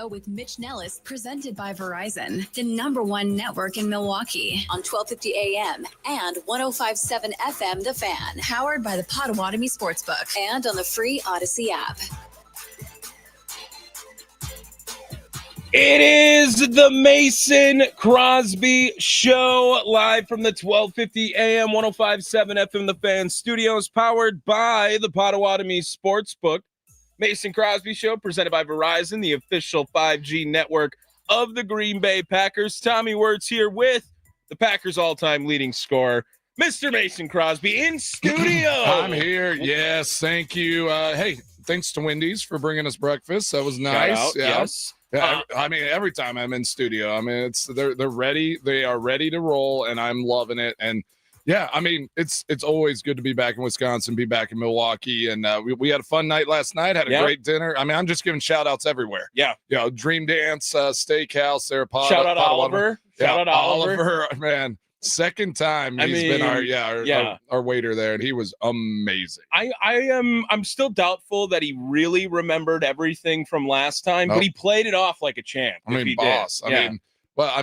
With Mitch Nellis, presented by Verizon, the #1 network in Milwaukee, on 1250 AM and 105.7 FM The Fan, powered by the Potawatomi Sportsbook, and on the free Odyssey app. It is the Mason Crosby Show, live from the 1250 AM, 105.7 FM The Fan studios, powered by the Potawatomi Sportsbook. Mason Crosby Show, presented by Verizon, the official 5G network of the Green Bay Packers. Tommy Wirtz here with the Packers' all-time leading scorer, Mr. Mason Crosby, in studio. I'm here. Yes, thank you. Hey, thanks to Wendy's for bringing us breakfast. That was nice. Shout out, yes. Yeah, I mean, every time I'm in studio, I mean, they're ready. They are ready to roll, and I'm loving it. And yeah, I mean, it's always good to be back in Wisconsin, be back in Milwaukee, and we had a fun night last night. Had a great dinner. I mean, I'm just giving shout outs everywhere. Yeah, Dream Dance Steakhouse there. Shout out Oliver. Shout out Oliver, man. Second time he's been our waiter there, and he was amazing. I'm still doubtful that he really remembered everything from last time, but he played it off like a champ. I mean, boss. I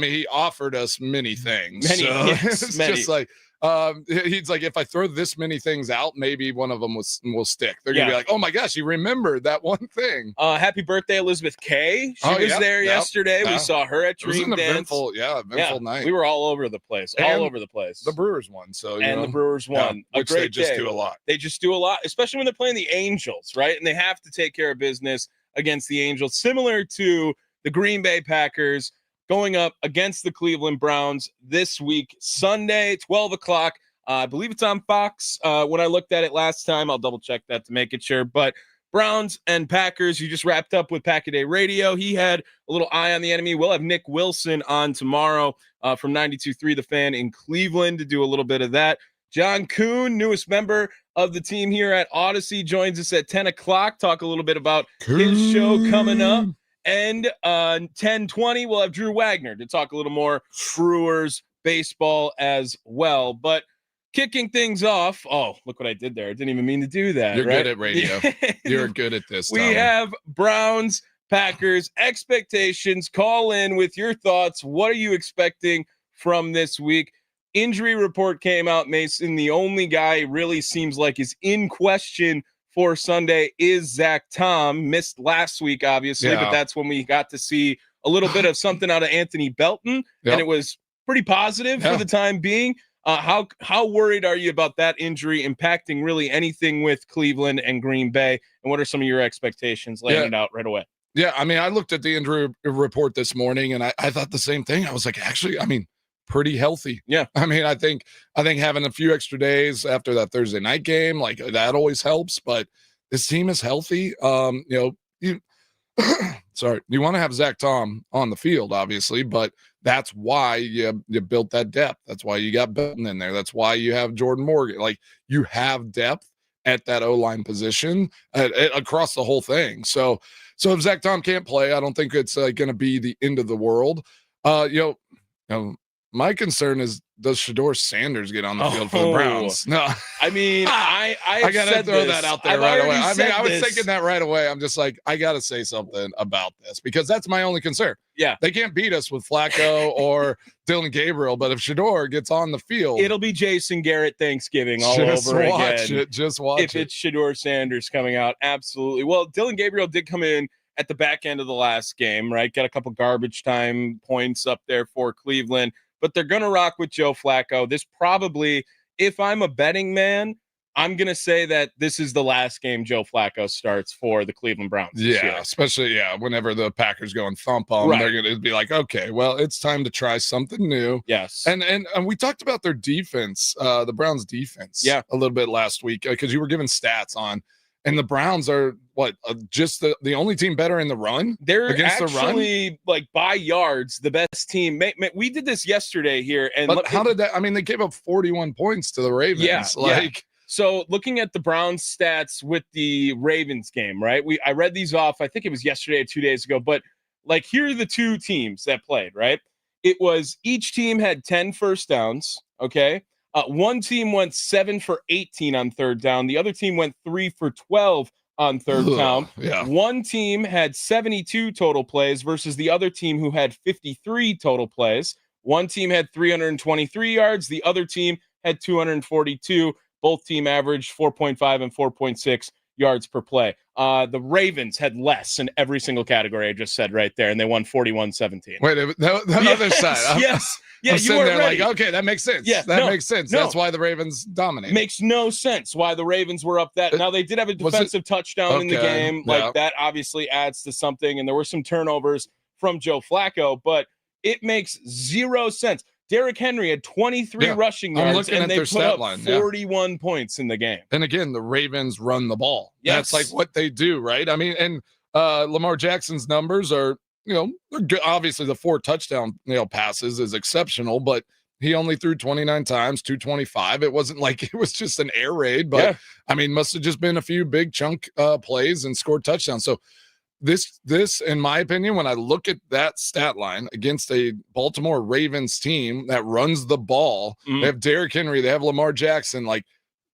mean, he offered us many things. It's just like he's like, if I throw this many things out, maybe one of them will stick. They're gonna be like, oh my gosh, he remembered that one thing. Happy birthday, Elizabeth Kay. She was there yesterday. We saw her at Dream Dance. Eventful night. We were all over the place. The Brewers won. The Brewers won. Which they just do a lot. They just do a lot, especially when they're playing the Angels, right? And they have to take care of business against the Angels, similar to the Green Bay Packers going up against the Cleveland Browns this week, Sunday, 12 o'clock. I believe it's on Fox. When I looked at it last time, I'll double check that to make it sure. But Browns and Packers, you just wrapped up with Pack-A-Day Radio. He had a little eye on the enemy. We'll have Nick Wilson on tomorrow from 92.3 The Fan in Cleveland to do a little bit of that. John Kuhn, newest member of the team here at Odyssey, joins us at 10 o'clock. Talk a little bit about his show coming up. And 10:20, we'll have Drew Wagner to talk a little more Brewers baseball as well. But kicking things off, look what I did there. I didn't even mean to do that. You're good at radio. You're good at this. We have Browns, Packers, expectations. Call in with your thoughts. What are you expecting from this week? Injury report came out, Mason. The only guy really seems like is in question for Sunday is Zach Tom. Missed last week, obviously, but that's when we got to see a little bit of something out of Anthony Belton, and it was pretty positive for the time being. How worried are you about that injury impacting really anything with Cleveland and Green Bay, and what are some of your expectations laying it out right away? Yeah, I mean, I looked at the injury report this morning, and I thought the same thing. I was like, actually, I mean, pretty healthy. Yeah. I mean, I think having a few extra days after that Thursday night game, like that always helps, but this team is healthy. You want to have Zach Tom on the field, obviously, but that's why you built that depth. That's why you got Belton in there. That's why you have Jordan Morgan. Like, you have depth at that O-line position across the whole thing. So if Zach Tom can't play, I don't think it's going to be the end of the world. My concern is, does Shedeur Sanders get on the field for the Browns? No, I mean, I gotta throw that out there right away. I mean, I was thinking that right away. I'm just like, I gotta say something about this, because that's my only concern. Yeah, they can't beat us with Flacco or Dylan Gabriel, but if Shedeur gets on the field, it'll be Jason Garrett Thanksgiving all over again. Just watch it. If it's Shedeur Sanders coming out, absolutely. Well, Dylan Gabriel did come in at the back end of the last game, right? Got a couple garbage time points up there for Cleveland. But they're going to rock with Joe Flacco. This probably, if I'm a betting man, I'm going to say that this is the last game Joe Flacco starts for the Cleveland Browns. Yeah, especially, whenever the Packers go and thump them, they're going to be like, okay, well, it's time to try something new. Yes. And we talked about their defense, the Browns defense, a little bit last week, because you were giving stats on. And the Browns are just the only team better in the run? They're against actually, the run? like, by yards, the best team. We did this yesterday here. But how did that? I mean, they gave up 41 points to the Ravens. Yeah. So looking at the Browns stats with the Ravens game, right? I read these off. I think it was yesterday or 2 days ago. But, like, here are the two teams that played, right? It was each team had 10 first downs, okay? One team went 7 for 18 on third down. The other team went 3 for 12 on third down. Yeah. One team had 72 total plays versus the other team who had 53 total plays. One team had 323 yards. The other team had 242. Both team averaged 4.5 and 4.6 yards per play. The Ravens had less in every single category I just said right there, and they won 41-17. Wait, the other side. Yes. Yeah, I'm you sitting weren't there ready. like, okay, that makes sense. Yeah, that makes sense. no. That's why the Ravens dominate. Makes no sense why the Ravens were up that. Now, they did have a defensive touchdown in the game. Like, that obviously adds to something, and there were some turnovers from Joe Flacco, but it makes zero sense. Derrick Henry had 23 rushing yards, and they put up 41 points in the game. And again, the Ravens run the ball. Yes. That's like what they do, right? I mean, and Lamar Jackson's numbers are, they're good. Obviously the 4 touchdown, passes is exceptional, but he only threw 29 times, 225. It wasn't like it was just an air raid, but I mean, must have just been a few big chunk plays and scored touchdowns. So this, in my opinion, when I look at that stat line against a Baltimore Ravens team that runs the ball, they have Derrick Henry, they have Lamar Jackson, like,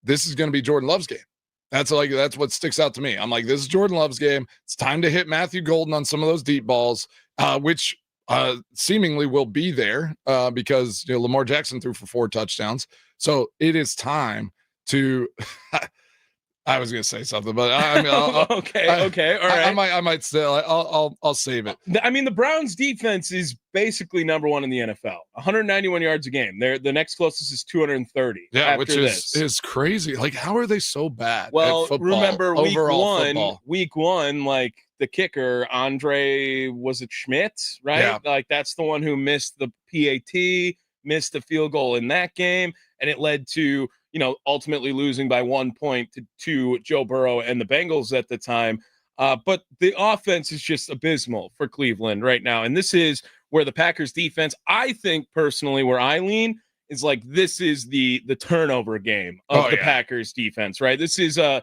this is going to be Jordan Love's game. That's what sticks out to me. I'm like, this is Jordan Love's game. It's time to hit Matthew Golden on some of those deep balls, which seemingly will be there because Lamar Jackson threw for 4 touchdowns. So it is time to I was gonna say something, but I mean, okay, all right. I might still. I'll save it. I mean, the Browns' defense is basically number 1 in the NFL. 191 yards a game. The next closest is 230. Yeah, which is crazy. Like, how are they so bad? Well, at football, remember week one, like the kicker, Andre, was it Schmidt, right? Yeah. Like, that's the one who missed the PAT, missed the field goal in that game, and it led to ultimately losing by 1 point to Joe Burrow and the Bengals at the time. But the offense is just abysmal for Cleveland right now. And this is where the Packers defense, I think personally, where I lean is like, this is the turnover game of the Packers defense, right? This is a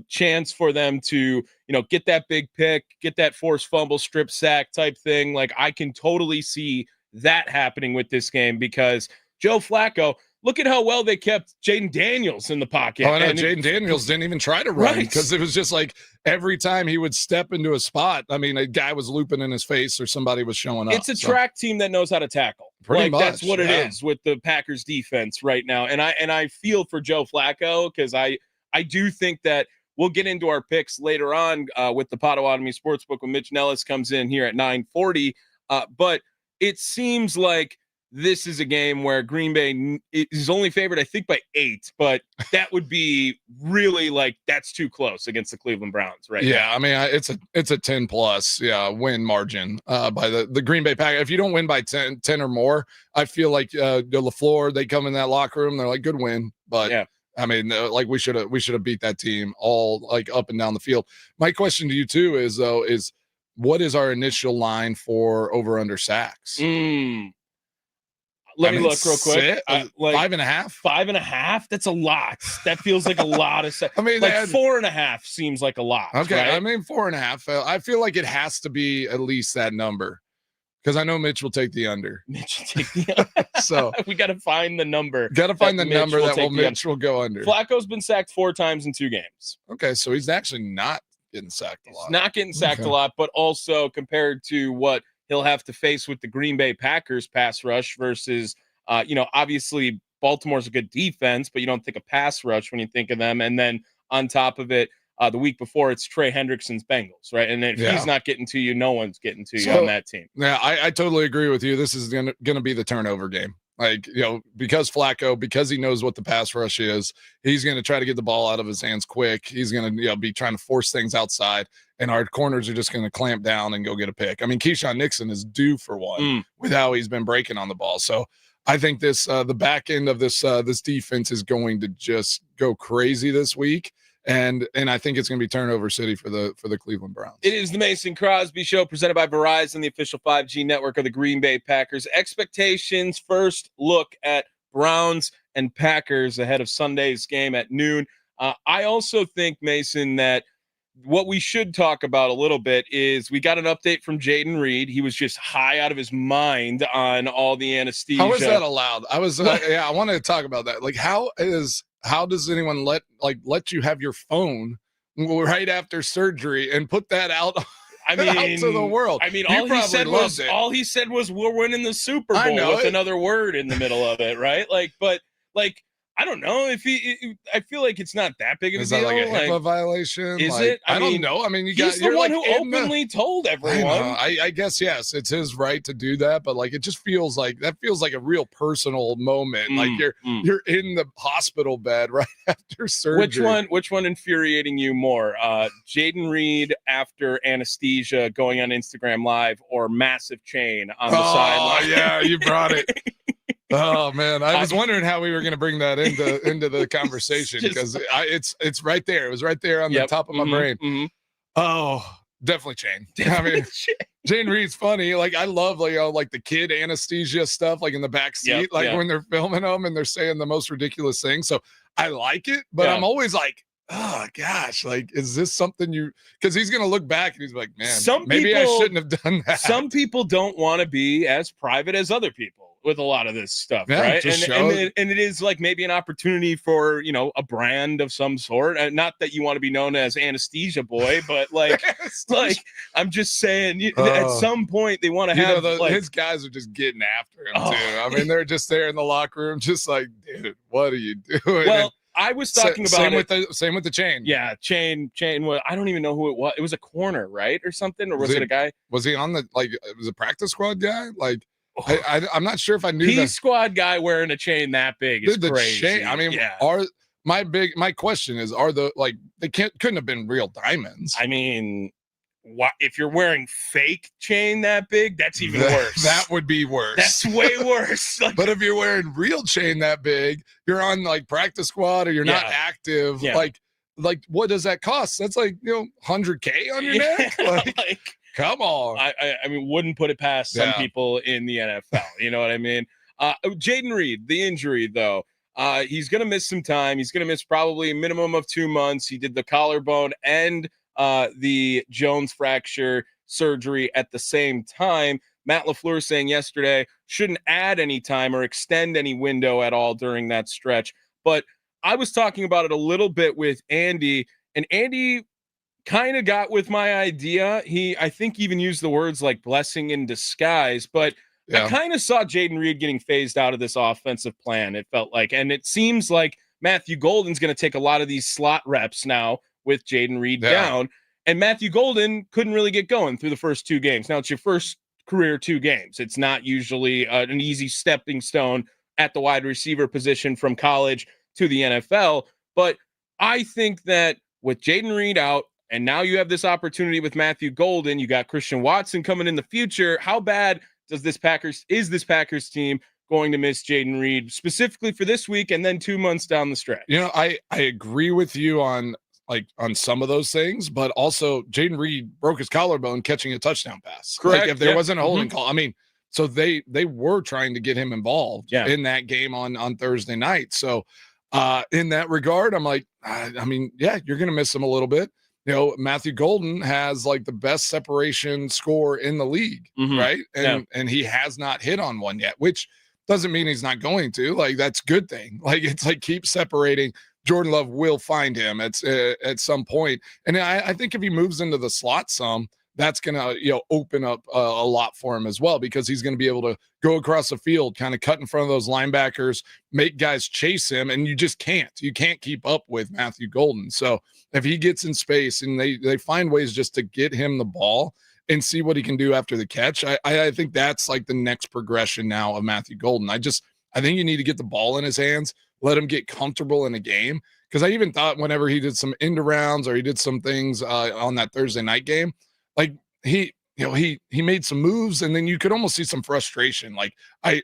chance for them to, get that big pick, get that forced fumble, strip sack type thing. Like, I can totally see that happening with this game because Joe Flacco, look at how well they kept Jaden Daniels in the pocket. Oh, I know. Jaden Daniels didn't even try to run because it was just like every time he would step into a spot, I mean, a guy was looping in his face or somebody was showing up. It's a track team that knows how to tackle. Pretty much. That's what it is with the Packers defense right now. And I feel for Joe Flacco because I do think that we'll get into our picks later on with the Potawatomi Sportsbook when Mitch Nellis comes in here at 9:40. But it seems like this is a game where Green Bay is only favored, I think, by 8, but that would be really like, that's too close against the Cleveland Browns, right? Yeah, I mean, it's a 10 plus win margin by the Green Bay Packers. If you don't win by 10 or more, I feel like LaFleur, they come in that locker room, they're like, good win, but I mean, like, we should have beat that team all like up and down the field. My question to you too is what is our initial line for over under sacks? Let me look real quick. 5.5? 5.5? That's a lot. That feels like a lot of sacks. I mean, like 4.5 seems like a lot. Okay, right? I mean 4.5. I feel like it has to be at least that number because I know Mitch will take the under. Mitch will take the under. So we got to find the number. Got to find the number that Mitch will go under. Flacco's been sacked 4 times in 2 games. Okay, so he's actually not getting sacked a lot. He's not getting sacked a lot, but also compared to what he'll have to face with the Green Bay Packers pass rush versus, obviously Baltimore's a good defense, but you don't think of pass rush when you think of them. And then on top of it, the week before, it's Trey Hendrickson's Bengals, right? And if he's not getting to you, no one's getting to you on that team. Yeah, I totally agree with you. This is gonna be the turnover game. Like, because Flacco, because he knows what the pass rush is, he's going to try to get the ball out of his hands quick. He's going to be trying to force things outside, and our corners are just going to clamp down and go get a pick. I mean, Keyshawn Nixon is due for one with how he's been breaking on the ball. So I think this the back end of this defense is going to just go crazy this week. And I think it's going to be turnover city for the Cleveland Browns. It is the Mason Crosby Show presented by Verizon, the official 5G network of the Green Bay Packers. Expectations, first look at Browns and Packers ahead of Sunday's game at noon. I also think, Mason, that what we should talk about a little bit is we got an update from Jaden Reed. He was just high out of his mind on all the anesthesia. How is that allowed? I wanted to talk about that. Like, how does anyone let you have your phone right after surgery and put that out. I mean, out to the world. I mean, You all he said was we're winning the Super Bowl with another word in the middle of it, right? But I don't know if I feel like it's not that big of a deal. Is that like a HIPAA violation? Is it? I don't know. I mean, he's the one who openly told everyone. I guess, yes, it's his right to do that, but like, it just feels like a real personal moment. Like you're in the hospital bed right after surgery. Which one infuriating you more? Jayden Reed after anesthesia going on Instagram Live, or massive chain on the sideline? Yeah, you brought it. Oh man, I was wondering how we were going to bring that into the conversation, because it's right there. It was right there on the top of my brain. Oh, definitely Chain. I mean, Jayden Reed's funny. Like, I love like the kid anesthesia stuff, like in the back seat, when they're filming them and they're saying the most ridiculous things. So I like it, but I'm always like, oh gosh, like, is this something because he's gonna look back and he's like, man, maybe I shouldn't have done that. Some people don't want to be as private as other people with a lot of this stuff, right? And it is like maybe an opportunity for a brand of some sort. Not that you want to be known as Anesthesia Boy, but like I'm just saying, at some point they want to have his guys are just getting after him too. I mean, they're just there in the locker room, just like, dude, what are you doing? Well, I was talking about same with the chain. Yeah, chain. Well, I don't even know who it was. It was a corner, right, or something, or was it a guy? Was he on it was a practice squad guy? Like, I'm not sure if I knew squad guy wearing a chain that big is crazy. Chain, I mean, my question is, they couldn't have been real diamonds. I mean, what if you're wearing fake chain that big? That's even worse. That would be worse. That's way worse. But if you're wearing real chain that big, you're on like practice squad, or you're not active. Yeah. Like what does that cost? That's like $100K on your neck. Like come on. I mean, wouldn't put it past some people in the NFL. You know what I mean? Jayden Reed, the injury though. He's gonna miss some time. He's gonna miss probably a minimum of 2 months. He did the collarbone and the Jones fracture surgery at the same time. Matt LaFleur saying yesterday shouldn't add any time or extend any window at all during that stretch. But I was talking about it a little bit with Andy, and Andy kind of got with my idea. I think even used the words like blessing in disguise, but I kind of saw Jayden Reed getting phased out of this offensive plan, it felt like. And it seems like Matthew Golden's going to take a lot of these slot reps now with Jayden Reed down. And Matthew Golden couldn't really get going through the first 2 games. Now, it's your first career 2 games. It's not usually an easy stepping stone at the wide receiver position from college to the NFL. But I think that with Jayden Reed out, and now you have this opportunity with Matthew Golden, you got Christian Watson coming in the future. How bad is this Packers team going to miss Jayden Reed specifically for this week and then 2 months down the stretch? I agree with you on some of those things, but also Jayden Reed broke his collarbone catching a touchdown pass. Correct. Like, if there wasn't a holding call, I mean, so they were trying to get him involved in that game on Thursday night. So in that regard, I'm like, I mean, yeah, you're going to miss him a little bit. Matthew Golden has like the best separation score in the league, right? And he has not hit on one yet, which doesn't mean he's not going to. Like, that's a good thing. Like, it's like, keep separating. Jordan Love will find him at some point. And I think if he moves into the slot some, that's going to open up a lot for him as well, because he's going to be able to go across the field, kind of cut in front of those linebackers, make guys chase him, and you just can't. You can't keep up with Matthew Golden. So if he gets in space and they find ways just to get him the ball and see what he can do after the catch, I think that's like the next progression now of Matthew Golden. I think you need to get the ball in his hands, let him get comfortable in a game. Because I even thought whenever he did some end arounds or he did some things on that Thursday night game, like he made some moves, and then you could almost see some frustration. Like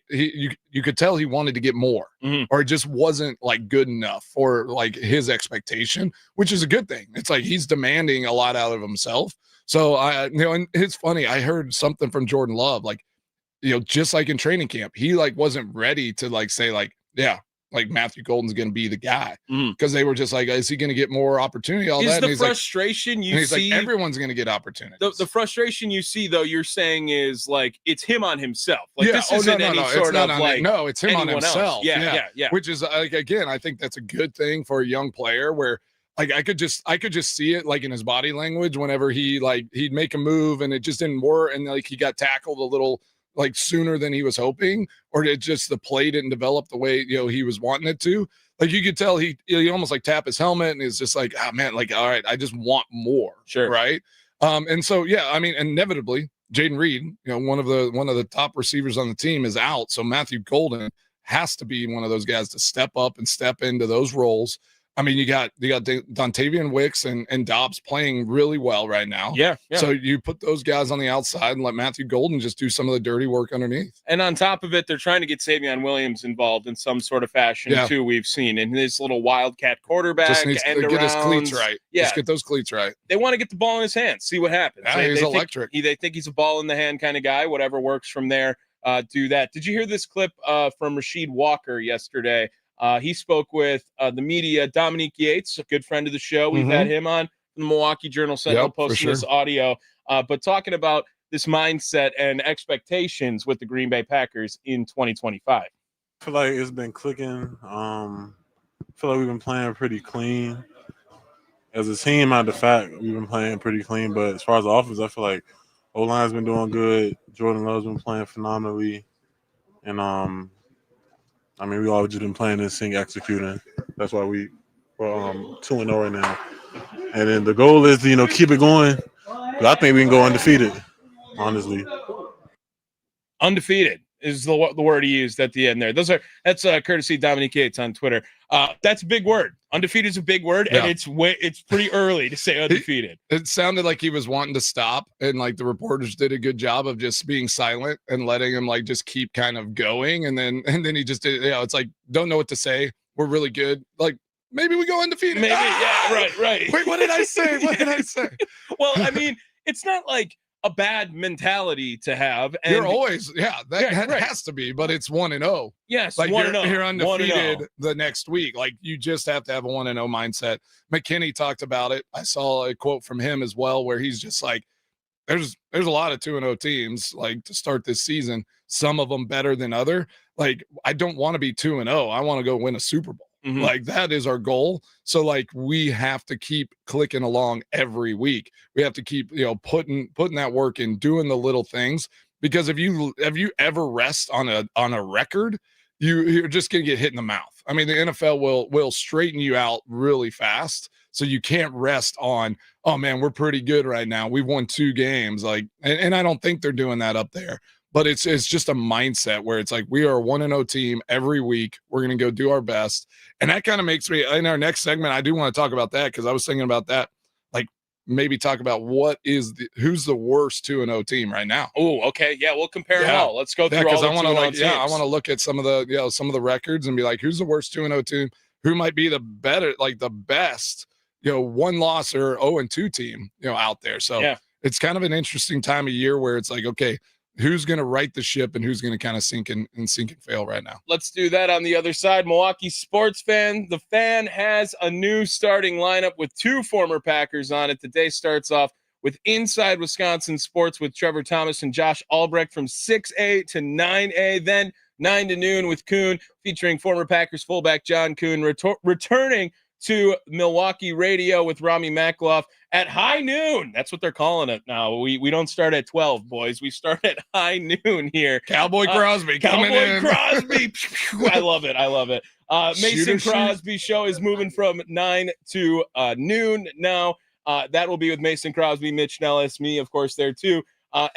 you could tell he wanted to get more, or it just wasn't like good enough for like his expectation, which is a good thing. It's like he's demanding a lot out of himself. So and it's funny. I heard something from Jordan Love, like, just like in training camp, he like wasn't ready to like say like, yeah, like Matthew Golden's going to be the guy, because they were just like, is he going to get more opportunity? All that. The frustration you see, like, everyone's going to get opportunities. The frustration you see, though, you're saying is like it's him on himself. Like, this isn't any sort of like it's him on himself. Yeah. Which is like, again, I think that's a good thing for a young player where like I could just see it like in his body language whenever he'd make a move and it just didn't work, and like he got tackled a little like sooner than he was hoping, or it just the play didn't develop the way he was wanting it to. Like you could tell he almost like tap his helmet and he's just like, oh man, like all right, I just want more. Sure. Right. And so yeah, I mean, inevitably Jaden Reed, one of the top receivers on the team is out. So Matthew Golden has to be one of those guys to step up and step into those roles. I mean, you got Dontavian Wicks and Dobbs playing really well right now. Yeah. So you put those guys on the outside and let Matthew Golden just do some of the dirty work underneath. And on top of it, they're trying to get Savion Williams involved in some sort of fashion too. We've seen in his little wildcat quarterback. Just needs to get his cleats right. Yeah. Just get those cleats right. They want to get the ball in his hands, see what happens. Yeah, he's electric. They think he's a ball in the hand kind of guy. Whatever works from there, do that. Did you hear this clip from Rasheed Walker yesterday? He spoke with the media. Dominique Yates, a good friend of the show. We've had him on the Milwaukee Journal Sentinel, posting this audio, but talking about this mindset and expectations with the Green Bay Packers in 2025. I feel like it's been clicking. I feel like we've been playing pretty clean. As a team, out of the fact, we've been playing pretty clean. But as far as the offense, I feel like O-line's been doing good. Jordan Love's been playing phenomenally. And, I mean, we all just been playing in sync, executing. That's why we're 2-0 right now. And then the goal is to, keep it going. But I think we can go undefeated, honestly. Undefeated is the word he used at the end there. That's courtesy Dominique Yates on Twitter. That's a big word. Undefeated is a big word, and it's pretty early to say undefeated. It sounded like he was wanting to stop, and like the reporters did a good job of just being silent and letting him like just keep kind of going, and then he just did. It's like don't know what to say. We're really good. Like maybe we go undefeated. Maybe right. Wait, what did I say? What did I say? Well, I mean, it's not like a bad mentality to have. And you're always, that has to be, but it's 1-0. Yes, like 1-0. You're undefeated the next week. Like you just have to have a 1-0 mindset. McKinney talked about it. I saw a quote from him as well, where he's just like, there's a lot of 2-0 teams like to start this season. Some of them better than other. Like I don't want to be 2-0. I want to go win a Super Bowl. Mm-hmm. Like that is our goal. So like we have to keep clicking along every week. We have to keep, putting that work in, doing the little things, because if you ever rest on a record, you're just going to get hit in the mouth. I mean, the NFL will straighten you out really fast. So you can't rest on, oh man, we're pretty good right now. We've won 2 games. Like, and I don't think they're doing that up there. But it's just a mindset where it's like we are a 1-0 team every week. We're going to go do our best. And that kind of makes me, in our next segment, I do want to talk about that, because I was thinking about that, like maybe talk about who's the worst 2-0 team right now. Oh, okay. Yeah, we'll compare them all. Let's go through all the 2-0 teams. I want to look at some of the records and be like, who's the worst 2-0 team? Who might be the best, 1-loss or 0-2 team, out there. So it's kind of an interesting time of year where it's like, okay, who's going to right the ship and who's going to kind of sink and fail right now. Let's do that on the other side. Milwaukee sports fan. The Fan has a new starting lineup with 2 former Packers on it. The day starts off with Inside Wisconsin Sports with Trevor Thomas and Josh Albrecht from 6A to 9A. Then 9 to noon with Kuhn, featuring former Packers fullback John Kuhn, returning to Milwaukee radio with Rami Makloff at high noon. That's what they're calling it now. We don't start at 12, boys. We start at high noon here. Cowboy Crosby coming in. Crosby. I love it. Mason Crosby show is moving from 9 to noon now. That will be with Mason Crosby, Mitch Nellis, me, of course, there too.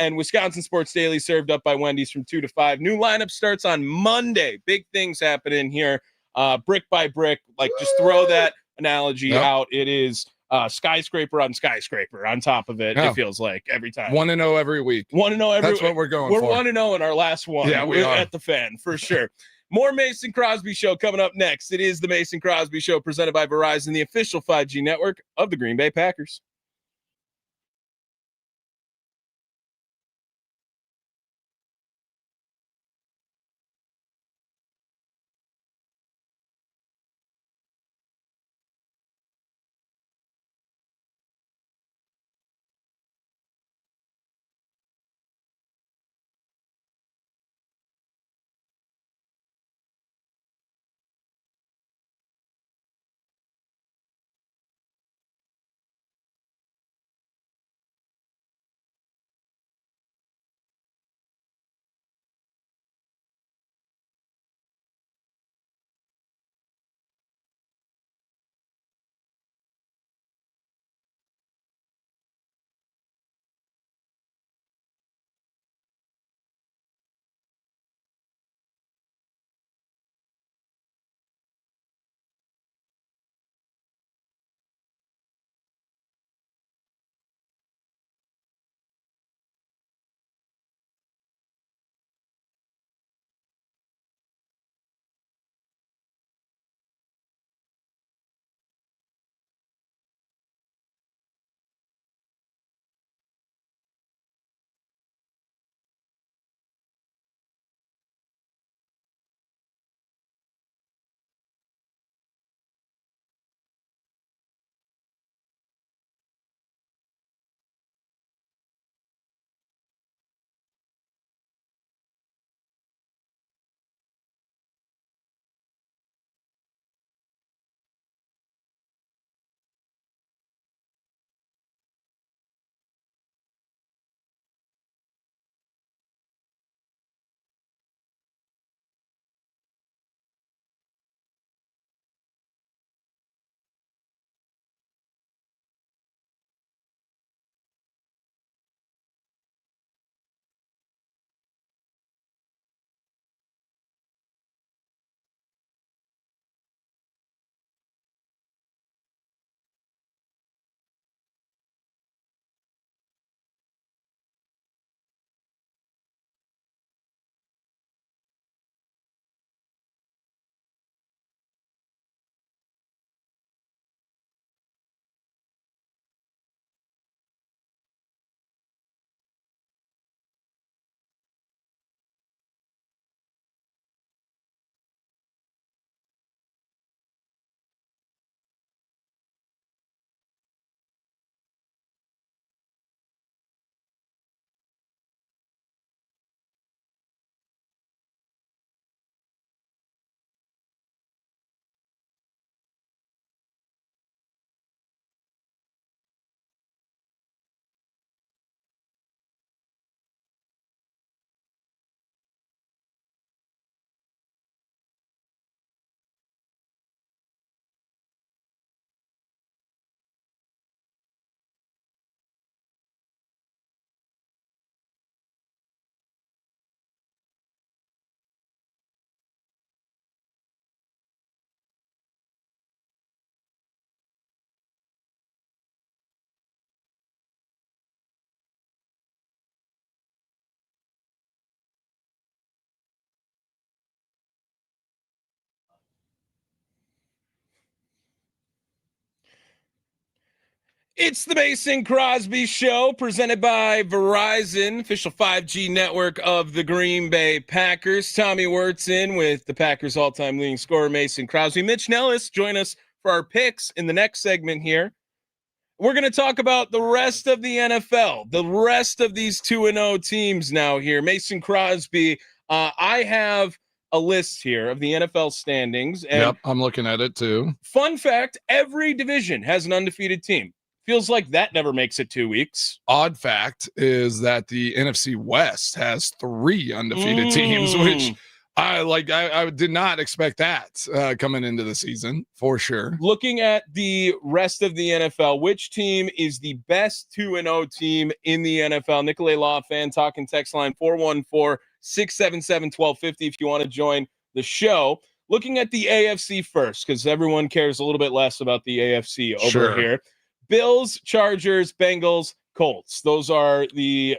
And Wisconsin Sports Daily served up by Wendy's from 2 to 5. New lineup starts on Monday. Big things happening here. Brick by brick, like just throw that analogy out. It is skyscraper on skyscraper on top of it. It feels like every time 1-0 every week. 1-0 every That's what we're going for. We're 1-0 in our last one. Yeah, we are at the Fan for sure. More Mason Crosby show coming up next. It is the Mason Crosby show presented by Verizon, the official 5G network of the Green Bay Packers. It's the Mason Crosby Show, presented by Verizon, official 5G network of the Green Bay Packers. Tommy Wirtz in with the Packers' all-time leading scorer, Mason Crosby. Mitch Nellis, join us for our picks in the next segment here. We're going to talk about the rest of the NFL, the rest of these 2-0 teams now here. Mason Crosby, I have a list here of the NFL standings. And yep, I'm looking at it too. Fun fact, every division has an undefeated team. Feels like that never makes it 2 weeks. Odd fact is that the NFC West has 3 undefeated teams, which I did not expect that coming into the season for sure. Looking at the rest of the NFL, which team is the best 2-0 team in the NFL? Nicolay Law fan talking text line 414-677-1250 if you want to join the show. Looking at the AFC first, because everyone cares a little bit less about the AFC over here. Bills, Chargers, Bengals, Colts. Those are the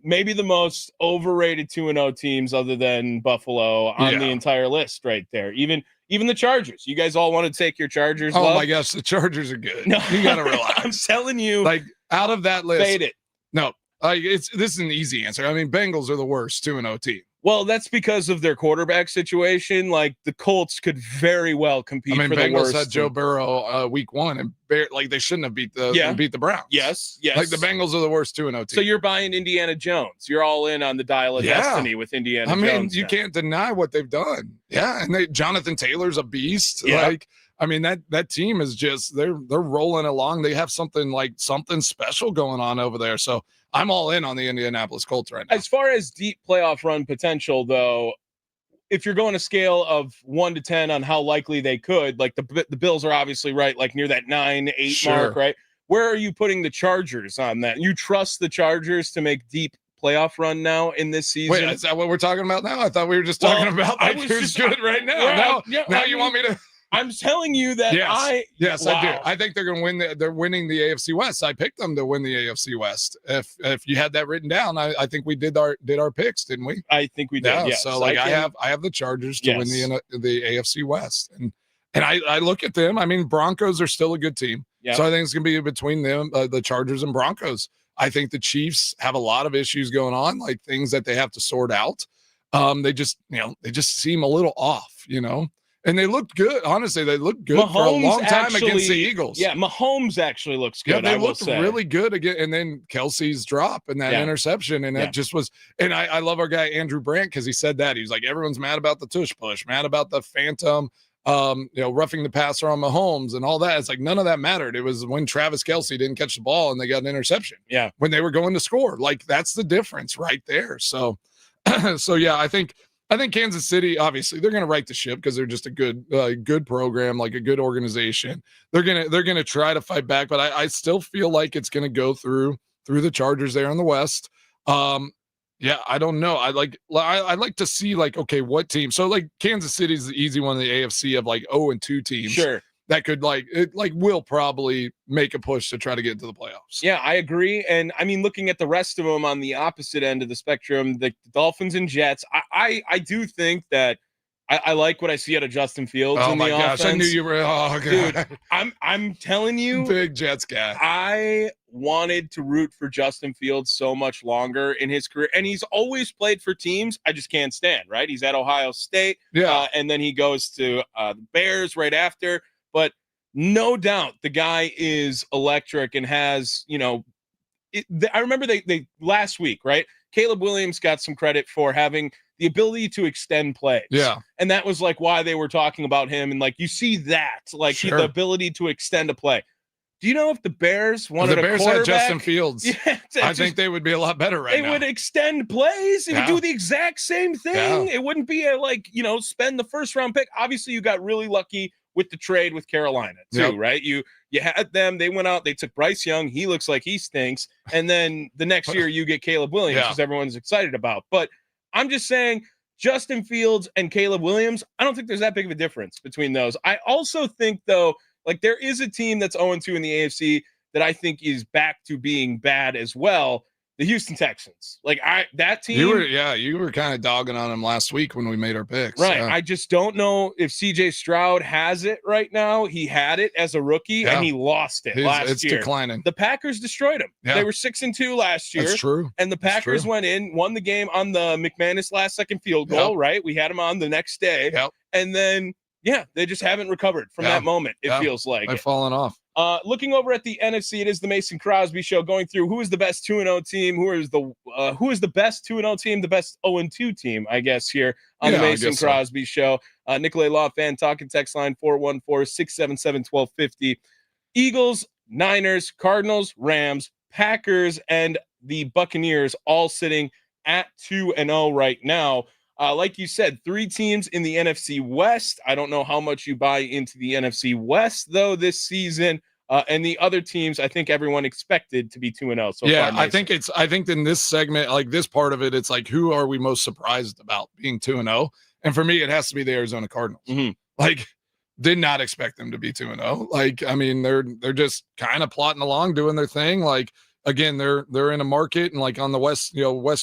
maybe the most overrated 2-0 teams other than Buffalo on the entire list right there. Even the Chargers. You guys all want to take your Chargers? Oh, my gosh, the Chargers are good. No, you got to relax. I'm telling you. Like, out of that list. Fade it. No, this is an easy answer. I mean, Bengals are the worst 2-0 team. Well, that's because of their quarterback situation. Like, the Colts could very well compete for the Bengals worst. had Joe Burrow week 1, and they shouldn't have beat the Browns. Yes. Like, the Bengals are the worst 2-0 team. So you're buying Indiana Jones. You're all in on the dial of destiny with Indiana Jones. I mean, you can't deny what they've done. Yeah, and Jonathan Taylor's a beast. Yeah. Like, I mean, that team is just they're rolling along. They have something special going on over there. So I'm all in on the Indianapolis Colts right now. As far as deep playoff run potential, though, if you're going a scale of 1 to 10 on how likely they could, like the Bills are obviously right, like near that 9-8 mark, right? Where are you putting the Chargers on that? You trust the Chargers to make deep playoff run now in this season? Wait, is that what we're talking about now? I thought we were just talking about who's good right now. Now you want me to? I'm telling you that Yes, wow. I do. I think they're going to win. They're winning the AFC West. I picked them to win the AFC West. If you had that written down, I think we did our picks, didn't we? I think we did. Yeah. Yes. So I have the Chargers to win the AFC West, and I look at them. I mean, Broncos are still a good team. Yep. So I think it's going to be between them, the Chargers and Broncos. I think the Chiefs have a lot of issues going on, like things that they have to sort out. They just seem a little off, And they looked good. Honestly, they looked good for a long time against the Eagles. Yeah, Mahomes actually looks good. Yeah, they looked really good again. And then Kelsey's drop and that interception. And that just was – and I love our guy Andrew Brandt because he said that. He was like, everyone's mad about the tush push, mad about the phantom, roughing the passer on Mahomes and all that. It's like none of that mattered. It was when Travis Kelce didn't catch the ball and they got an interception. Yeah. When they were going to score. Like, that's the difference right there. So, I think Kansas City, obviously, they're going to right the ship because they're just a good program, like a good organization. They're gonna try to fight back, but I still feel like it's going to go through the Chargers there in the West. I don't know. I like to see okay, what team? So Kansas City's the easy one in the AFC of 0-2 teams. Sure. That could will probably make a push to try to get into the playoffs. Yeah, I agree. And I mean, looking at the rest of them on the opposite end of the spectrum, the Dolphins and Jets, I do think that I like what I see out of Justin Fields in the offense. I knew you were. Oh, God. Dude, I'm telling you, big Jets guy. I wanted to root for Justin Fields so much longer in his career, and he's always played for teams I just can't stand. Right? He's at Ohio State, and then he goes to the Bears right after. But no doubt the guy is electric and has, I remember they last week, right? Caleb Williams got some credit for having the ability to extend plays. Yeah. And that was why they were talking about him. And you see that, the ability to extend a play. Do you know if the Bears wanted the Bears a quarterback? had Justin Fields? Yeah, I think they would be a lot better now. They would extend plays. They would do the exact same thing. It wouldn't be spend the first round pick. Obviously, you got really lucky with the trade with Carolina too, right? You had them. They went out. They took Bryce Young. He looks like he stinks. And then the next year you get Caleb Williams, because everyone's excited about. But I'm just saying, Justin Fields and Caleb Williams, I don't think there's that big of a difference between those. I also think, though, there is a team that's 0-2 in the AFC that I think is back to being bad as well. the Houston Texans. Like that team. You were kind of dogging on them last week when we made our picks. Right. Yeah. I just don't know if CJ Stroud has it right now. He had it as a rookie and he lost it last year. It's declining. The Packers destroyed him. Yeah. They were 6-2 last year. That's true. And the Packers went in, won the game on the McManus last second field goal, right? We had him on the next day. Yep. And then, they just haven't recovered from that moment, it feels like. They've fallen off. Looking over at the NFC, it is the Mason Crosby show, going through who is the best 2-0 team, who is the best 2-0 team, the best 0-2 team, I guess, here on the Mason Crosby show. Nicolay Law fan talking text line 414-677-1250. Eagles, Niners, Cardinals, Rams, Packers, and the Buccaneers all sitting at 2-0 right now. Like you said, 3 teams in the NFC West. I don't know how much you buy into the NFC West, though, this season. And the other teams, I think everyone expected to be 2-0 so far. I think in this segment, like this part of it, it's like, who are we most surprised about being 2-0? And for me, it has to be the Arizona Cardinals. Mm-hmm. Like, did not expect them to be 2-0. Like, I mean, they're just kind of plotting along, doing their thing. Like, again, they're in a market and like on the West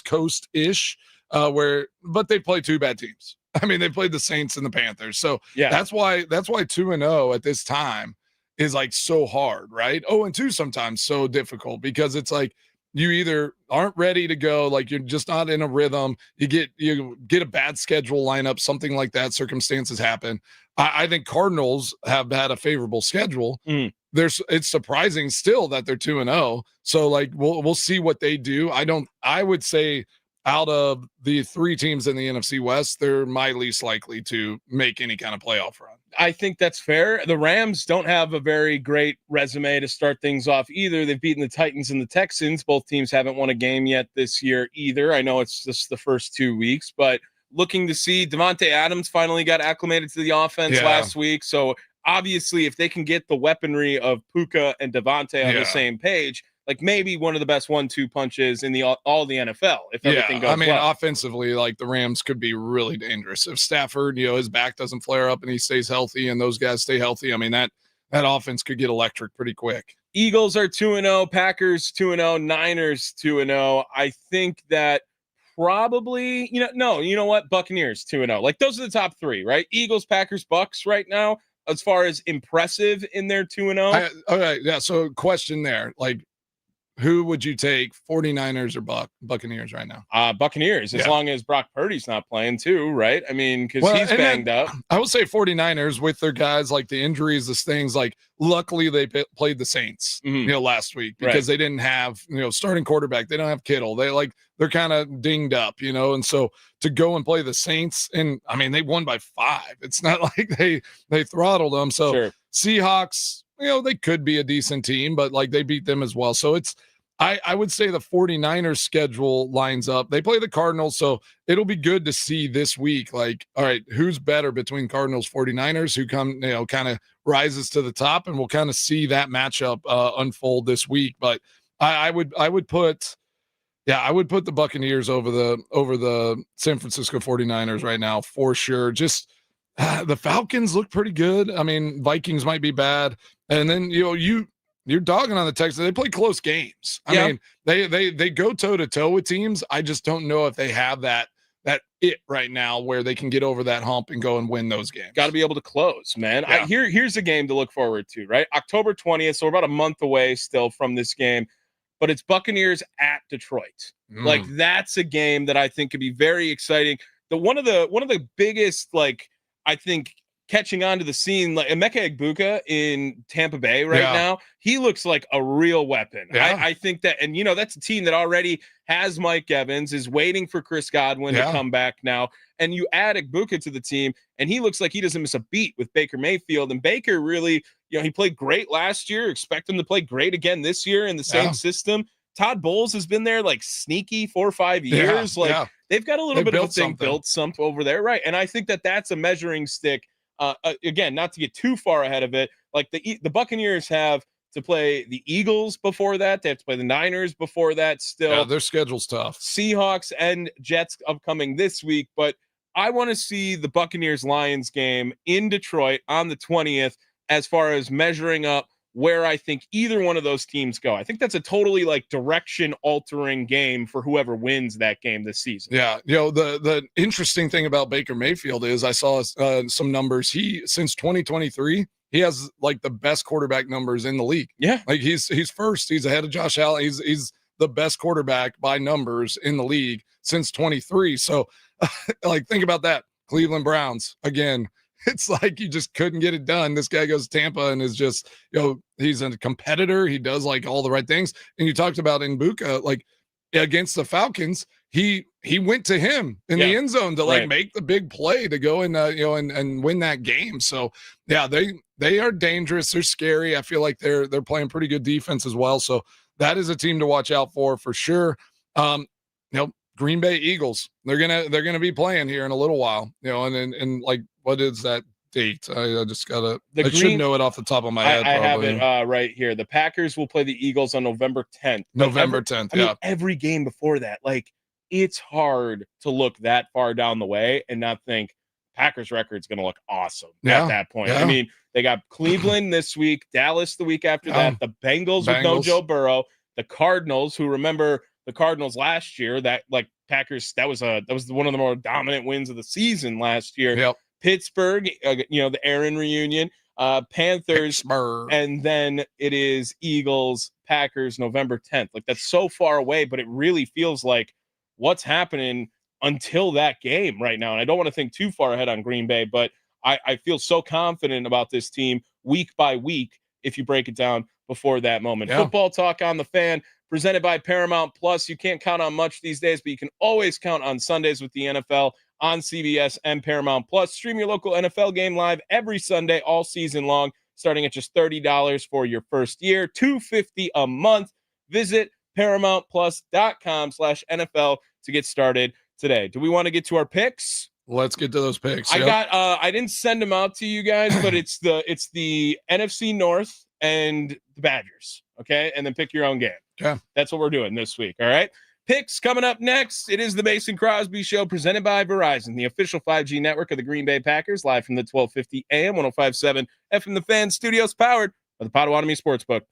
Coast ish. But they play 2 bad teams. I mean, they played the Saints and the Panthers. So that's why 2-0 at this time is like so hard, right? 0-2 sometimes so difficult because it's like you either aren't ready to go, like you're just not in a rhythm. You get a bad schedule lineup, something like that. Circumstances happen. I think Cardinals have had a favorable schedule. It's surprising still that they're 2-0. So like we'll see what they do. I would say out of the 3 teams in the NFC West, they're my least likely to make any kind of playoff run. I think that's fair. The Rams don't have a very great resume to start things off either. They've beaten the Titans and the Texans. Both teams haven't won a game yet this year either. I know it's just the first 2 weeks, but looking to see Devontae Adams finally got acclimated to the offense last week. So obviously if they can get the weaponry of Puka and Devontae on the same page, like maybe one of the best 1-2 punches in all the NFL if everything goes well. Offensively, like the Rams could be really dangerous if Stafford, his back doesn't flare up and he stays healthy and those guys stay healthy. I mean, that offense could get electric pretty quick. Eagles are 2-0, Packers 2-0, Niners 2-0. I think that probably, you know what? Buccaneers 2-0. Like those are the top 3, right? Eagles, Packers, Bucks right now as far as impressive in their 2-0. Okay, yeah. So question there, like, who would you take, 49ers or Buccaneers right now? Buccaneers, as long as Brock Purdy's not playing too, right? I mean, because he's banged up. I would say 49ers with their guys, like the injuries, the things, like luckily they played the Saints, last week because they didn't have, starting quarterback. They don't have Kittle. They're kind of dinged up, and so to go and play the Saints, and I mean, they won by 5. It's not like they throttled them. So Seahawks, they could be a decent team, but like they beat them as well. So I would say the 49ers schedule lines up. They play the Cardinals, so it'll be good to see this week. Like, all right, who's better between Cardinals, 49ers, who come, kind of rises to the top, and we'll kind of see that matchup unfold this week. But I would put the Buccaneers over the San Francisco 49ers right now for sure. Just the Falcons look pretty good. I mean, Vikings might be bad. And then, you're dogging on the Texans. They play close games. I mean, they go toe to toe with teams. I just don't know if they have that it right now where they can get over that hump and go and win those games. Got to be able to close, man. Yeah. Here's a game to look forward to, right? October 20th. So we're about a month away still from this game, but it's Buccaneers at Detroit. Like that's a game that I think could be very exciting. One of the biggest, like, I think, catching on to the scene, like Emeka Egbuka in Tampa Bay now, he looks like a real weapon. I think that, and that's a team that already has Mike Evans, is waiting for Chris Godwin to come back now, and you add Egbuka to the team, and he looks like he doesn't miss a beat with Baker Mayfield, and Baker really, he played great last year, expect him to play great again this year in the same system. Todd Bowles has been there like sneaky 4 or 5 years. They've got a little bit of a thing built something over there, right? And I think that that's a measuring stick. Again, not to get too far ahead of it, like the Buccaneers have to play the Eagles before that. They have to play the Niners before that still. Their schedule's tough. Seahawks and Jets upcoming this week. But I want to see the Buccaneers-Lions game in Detroit on the 20th as far as measuring up where I think either one of those teams go. I think that's a totally like direction altering game for whoever wins that game this season. Yeah, the interesting thing about Baker Mayfield is I saw some numbers. Since 2023, he has like the best quarterback numbers in the league. Yeah, like he's first. He's ahead of Josh Allen. He's the best quarterback by numbers in the league since 23. So, like, think about that. Cleveland Browns again. It's like you just couldn't get it done. This guy goes to Tampa and is just, he's a competitor. He does like all the right things. And you talked about Mbuka, like against the Falcons, he went to him in the end zone to like make the big play to go and and win that game. So yeah, they are dangerous. They're scary. I feel like they're playing pretty good defense as well. So that is a team to watch out for sure. Green Bay Eagles, they're gonna be playing here in a little while, and like, what is that date? I just gotta, should know it off the top of my head. I have it right here. The Packers will play the Eagles on November 10th. November 10th. I mean, every game before that, like, it's hard to look that far down the way and not think Packers record's going to look awesome at that point. I mean, they got Cleveland this week, Dallas the week after that, the Bengals with no Joe Burrow, the Cardinals, who, remember the Cardinals last year, that like Packers, that was one of the more dominant wins of the season last year. Yep. Pittsburgh, the Aaron reunion, Panthers, Pittsburgh. And then it is Eagles, Packers, November 10th. Like, that's so far away, but it really feels like what's happening until that game right now. And I don't want to think too far ahead on Green Bay, but I feel so confident about this team week by week if you break it down before that moment. Yeah. Football Talk on the Fan, presented by Paramount Plus. You can't count on much these days, but you can always count on Sundays with the NFL on CBS and Paramount Plus. Stream your local NFL game live every Sunday all season long, starting at just $30 for your first year, $250 a month. Visit ParamountPlus.com/NFL to get started today. Do we want to get to our picks? Let's get to those picks. I didn't send them out to you guys, but it's the NFC North and the Badgers. Okay. And then pick your own game. Yeah. That's what we're doing this week. All right. Picks coming up next. It is the Mason Crosby Show, presented by Verizon, the official 5G network of the Green Bay Packers, live from the 1250 AM 105.7 FM The Fan studios, powered by the Potawatomi Sportsbook.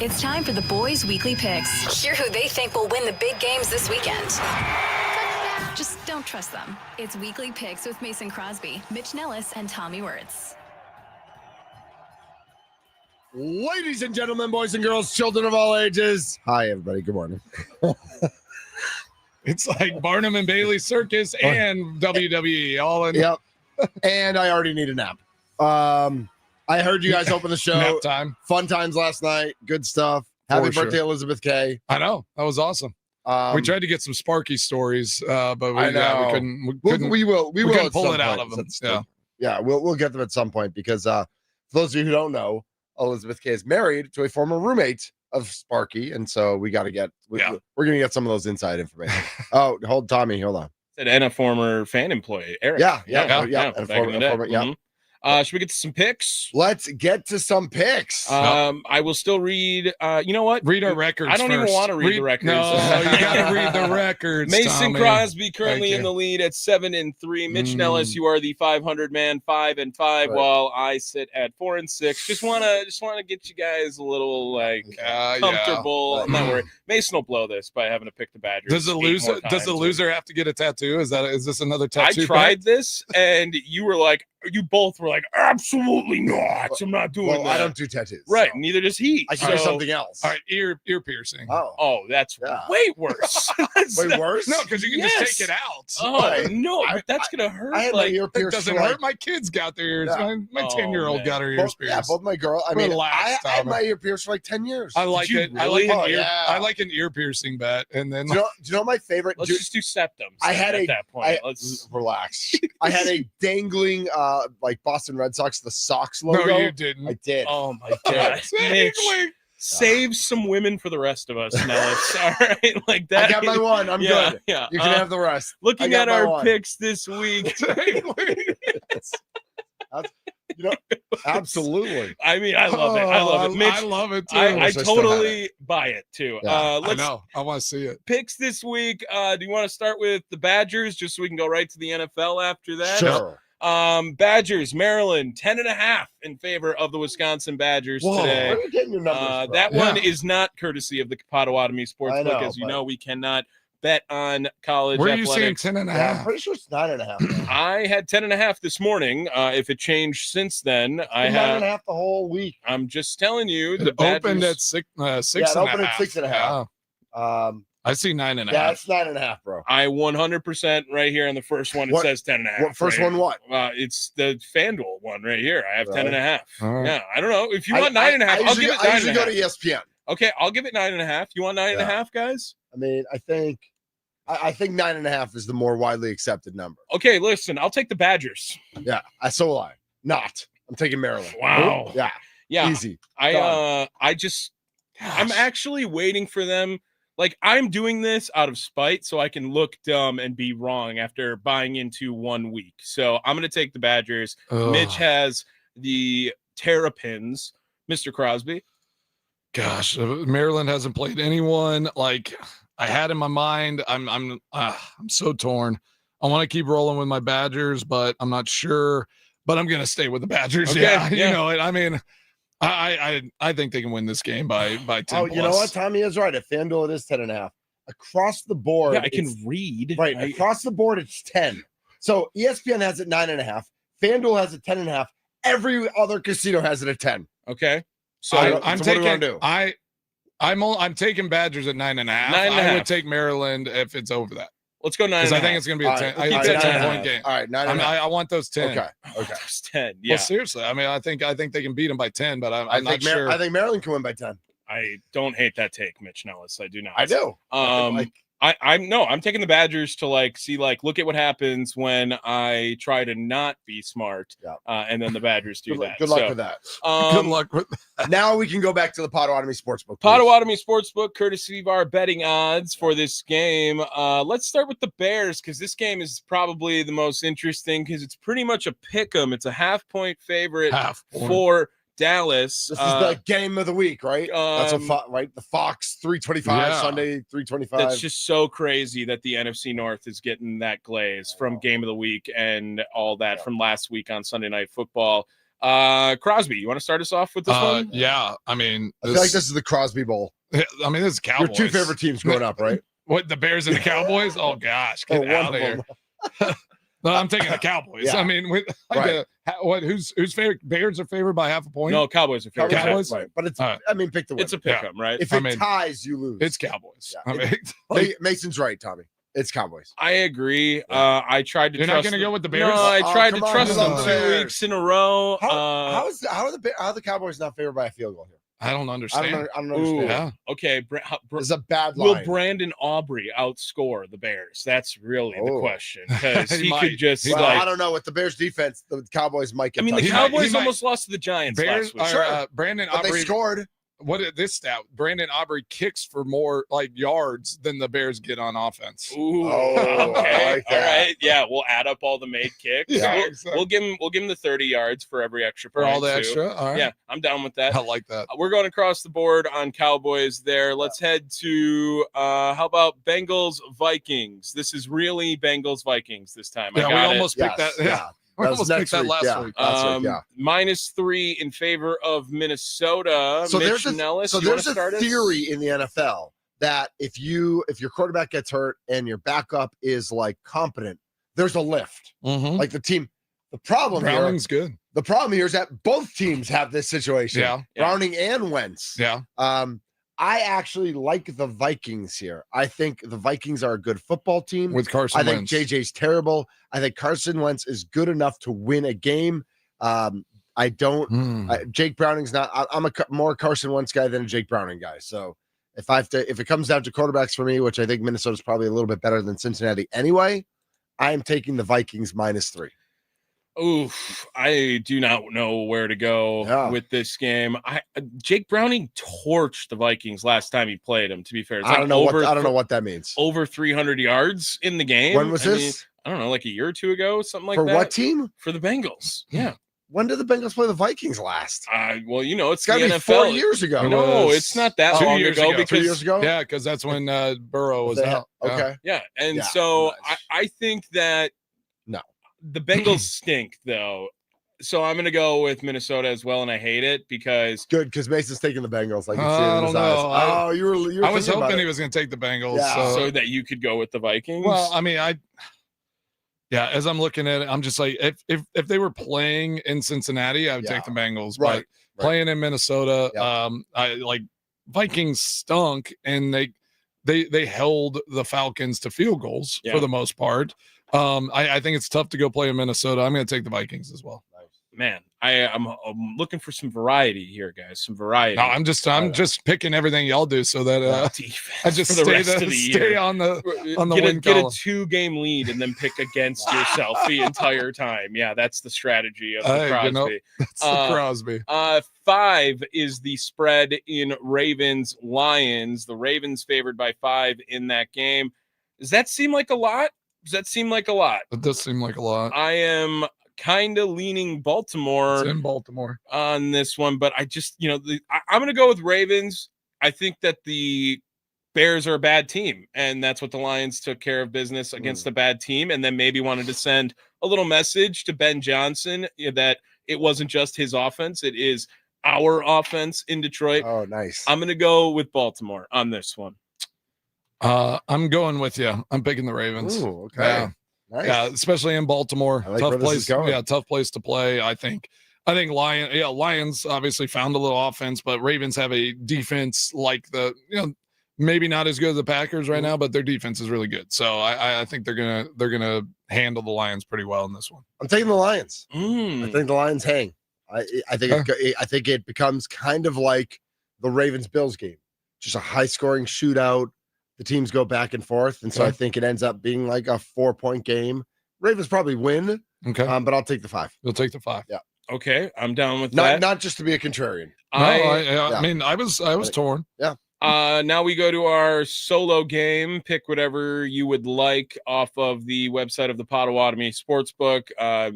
It's time for the boys' weekly picks. Hear who they think will win the big games this weekend. Just don't trust them. It's weekly picks with Mason Crosby, Mitch Nellis, and Tommy Wirtz. Ladies and gentlemen, boys and girls, children of all ages. Hi, everybody. Good morning. It's like Barnum and Bailey Circus and WWE all in. Yep. And I already need a nap. I heard you guys open the show. Nap time. Fun times last night. Good stuff. Happy For birthday, sure. Elizabeth K. I know. That was awesome. We tried to get some Sparky stories, but we couldn't. We will at pull some it out point. of them. Yeah, we'll get them at some point because for those of you who don't know, Elizabeth K is married to a former roommate of Sparky, and so we got to get. We're going to get some of those inside information. Oh, Tommy, hold on. And a former fan employee, Eric. Yeah. And back in the day. Should we get to some picks? Let's get to some picks. I will still read. You know what? Read our records. I don't even want to read the records. No, you got to read the records. Mason Tommy. Crosby currently in the lead at 7-3. Mitch Nellis, you are the 500 man, 5-5, Right. while I sit at 4-6. Just wanna get you guys a little comfortable. Yeah. I'm not worried. Mason will blow this by having to pick the Badgers. Does the loser have to get a tattoo? Is this another I tattoo? tried this, and you both were like, absolutely not. I'm not doing Well, that. I don't do tattoos. Right, so neither does he. I can do something else. All right, ear piercing. Oh, That's Yeah. way worse. way worse. No, because you can just take it out. Oh Right. no, but that's gonna hurt. I had my ear It pierced. doesn't for hurt. My kids got their ears. Yeah. My 10-year-old man. got her ears both, yeah, pierced. both my girl. I mean, Relax, I had Tommy. my ear pierced for like 10 years. I like you it. really? I like an ear piercing bet, and then Do you know my favorite? Let's just do septums. I had at a- that point. Let's relax. I had a dangling like Boston Red Sox, the Sox logo. no, you didn't. I did. Oh my god, Mitch, save some women for the rest of us, Nellis. All right, like that. I got my one. I'm good. Yeah, You can have the rest. I looking got at my our one. picks this week. You know, absolutely. I mean, I love it. I love it, Mitch. I love it too. I wish I still totally buy it too. Yeah, I Let's know. I want to see it. picks this week. Do you want to start with the Badgers just so we can go right to the NFL after that? Sure. Badgers, Maryland, 10.5 in favor of the Wisconsin Badgers Whoa, today. where are you getting your numbers from? That one is not courtesy of the Potawatomi I Sportsbook. know, As you but- know, we cannot bet on college Where are you seeing athletics. 10 and a Yeah, I'm half? pretty sure it's 9.5. I had 10.5 this morning. If it changed since then, I It's have. 9.5 the whole week. I'm just telling you, the It opened Badgers- at six Yeah, it and a opened at half. 6.5. Yeah. I see 9.5. Yeah, it's 9.5, bro. I 100% right here on the first one. It What- says 10.5. What first right one? What? here. It's the FanDuel one right here. I have Really? 10.5. All right. Yeah, I don't know if you want 9.5. I'll give it I usually go 9.5. to ESPN. Okay, I'll give it 9.5. You want 9.5, guys? I mean, I think 9.5 is the more widely accepted number. Okay, listen, I'll take the Badgers. Yeah, so will I. Not. I'm taking Maryland. Wow. Yeah, Yeah, easy. I'm Gosh. actually waiting for them. Like, I'm doing this out of spite so I can look dumb and be wrong after buying into 1 week. So I'm going to take the Badgers. Ugh. Mitch has the Terrapins. Mr. Crosby. Gosh, Maryland hasn't played anyone like I had in my mind. I'm so torn. I want to keep rolling with my Badgers, but I'm not sure. But I'm gonna stay with the Badgers. Okay, Yeah, yeah. you know it. I mean, I think they can win this game by 10. Oh, you know plus. what? Tommy is right. At FanDuel, it is 10.5. Across the board, Yeah, I can it's- read. Right. Across the board, it's 10. So ESPN has it 9.5. FanDuel has it 10.5. Every other casino has it at 10. Okay. So I- I'm so what do taking. we wanna do? I'm taking Badgers at 9.5. 9.5. I would take Maryland if it's over that let's go 9. because I think it's going to be a 10. We'll I keep think it's a it 10 9.5. point game. All right, 9.5. I want those 10. Okay. Okay. That's 10. Yeah. Well, seriously, I mean, I think they can beat them by 10, but I'm I not think sure. I think Maryland can win by 10. I don't hate that take, Mitch Nellis. I do not. I do. I'm taking the Badgers to look at what happens when I try to not be smart. Yeah. And then the Badgers do that. Good luck So, with that. Good luck with Now we can go back to the Potawatomi Sportsbook. please. Potawatomi Sportsbook, courtesy of our betting odds for this game. Let's start with the Bears because this game is probably the most interesting because it's pretty much a pick 'em. It's a half-point favorite half point. for Dallas. This is the game of the week, right? That's right. The Fox 325 Yeah. Sunday 325. That's just so crazy that the NFC North is getting that glaze from game of the week and all that from last week on Sunday Night Football. Crosby, you want to start us off with this one? Yeah, I mean, I feel like this is the Crosby Bowl. I mean, this is Your Cowboys. two favorite teams growing up, right? What, the Bears and the Cowboys? Oh gosh, get One out of of here. them. No, I'm taking the Cowboys. Yeah. I mean, with like Right. who's favorite? Bears are favored by half a point. No, Cowboys are favorite. Cowboys? Right. But it's, All right. I mean, pick the winner. It's a pick 'em, right? If I it mean, ties, you lose. It's Cowboys. Yeah. I mean, like, Mason's right, Tommy. It's Cowboys. I agree. I tried to You're not trust gonna them. go with the Bears? No, I Oh, tried to come on, trust you them love the 2 Bears. weeks in a row. How are the Cowboys not favored by a field goal here? I don't I understand. don't understand. Yeah. Okay, It's a bad will line. Brandon Aubrey outscore the Bears? That's really the Oh. question, because He he might. could just Well, like. I don't know. With the Bears defense, the Cowboys might get I mean, the He touched. might- Cowboys might- almost lost to the Giants Bears last week. are Sure. Brandon But they Aubrey. scored. What is this stat? Brandon Aubrey kicks for more like yards than the Bears get on offense. Ooh, Oh, I okay, like all that. right, yeah, we'll add up all the made kicks. Yeah, we'll, exactly. we'll give him the 30 yards for every extra For point all the too. extra. All right. Yeah, I'm down with that. I like that. We're going across the board on Cowboys there. Let's head to how about Bengals Vikings? This is really Bengals Vikings this time. Yeah, I we got almost Yes, picked that. Yeah. We That was almost next picked that week, last yeah. week. Last week, yeah. -3 in favor of Minnesota. So Mitch there's a, Nellis, so you wanna there's a start us? theory in the NFL that if your quarterback gets hurt and your backup is like competent, there's a lift. Mhm. Like the team. The problem Browning's good. here is that both teams have this situation. Yeah. Browning and Wentz. Yeah. I actually like the Vikings here. I think the Vikings are a good football team. With Carson I think Wentz. JJ's terrible. I think Carson Wentz is good enough to win a game. I don't. Hmm. Jake Browning's not. I'm a more Carson Wentz guy than a Jake Browning guy. So if it comes down to quarterbacks for me, which I think Minnesota's probably a little bit better than Cincinnati anyway, I am taking the Vikings -3. Oof, I do not know where to go with this game. Jake Browning torched the Vikings last time he played them. To be fair, it's I don't like know what that means. Over 300 yards in the game. When was this? I don't know, like a year or two ago, something like For that. what team? For the Bengals. Yeah. When did the Bengals play the Vikings last? Well, you know, it's It's got the to be NFL. 4 years ago. No, was it's not that 2 long years ago ago. 2 because years ago. Yeah, because that's when Burrow was They out. had- okay. yeah, and Yeah, so nice. I think that No. the Bengals stink though. So I'm gonna go with Minnesota as well, and I hate it because Good, because Mason's taking the Bengals. I can see I it in his don't eyes. know. Oh, you were I was thinking about hoping it. he was going to take the Bengals. Yeah. so that you could go with the Vikings. Well, I mean, as I'm looking at it, I'm just like, if they were playing in Cincinnati, I would take the Bengals. Right. But playing in Minnesota, Yeah. I like Vikings stunk, and they held the Falcons to field goals Yeah. for the most part. I think it's tough to go play in Minnesota. I'm going to take the Vikings as well. man, I'm looking for some variety here, guys. Some variety. No, I'm just picking everything y'all do so that Defense I just for the rest of the stay year. on the get win a column. 2-game lead and then pick against yourself the entire time. Yeah, that's the strategy of the Hey, Crosby. you know, that's the Crosby. 5 is the spread in Ravens Lions. The Ravens favored by 5 in that game. Does that seem like a lot? It does seem like a lot. I am kind of leaning Baltimore. It's in Baltimore on this one, but I just, I'm going to go with Ravens. I think that the Bears are a bad team, and that's what the Lions took care of business against a bad team, and then maybe wanted to send a little message to Ben Johnson that it wasn't just his offense, it is our offense in Detroit. Oh, nice. I'm going to go with Baltimore on this one. I'm going with you. I'm picking the Ravens. Ooh, okay. Yeah. Nice. Yeah, especially in Baltimore. I like where Tough this place. is going. Yeah, tough place to play. I think Lions obviously found a little offense, but Ravens have a defense like maybe not as good as the Packers right now, but their defense is really good. So I think they're gonna handle the Lions pretty well in this one. I'm taking the Lions. Mm. I think the Lions hang. I think it becomes kind of like the Ravens-Bills game, just a high-scoring shootout. The teams go back and forth, and so I think it ends up being like a 4-point game. Ravens probably win, Okay, but I'll take the 5. you'll take the 5. Yeah. Okay, I'm down with that. Not just to be a contrarian. I mean, I was torn. Yeah. Now we go to our solo game. Pick whatever you would like off of the website of the Potawatomi Sportsbook.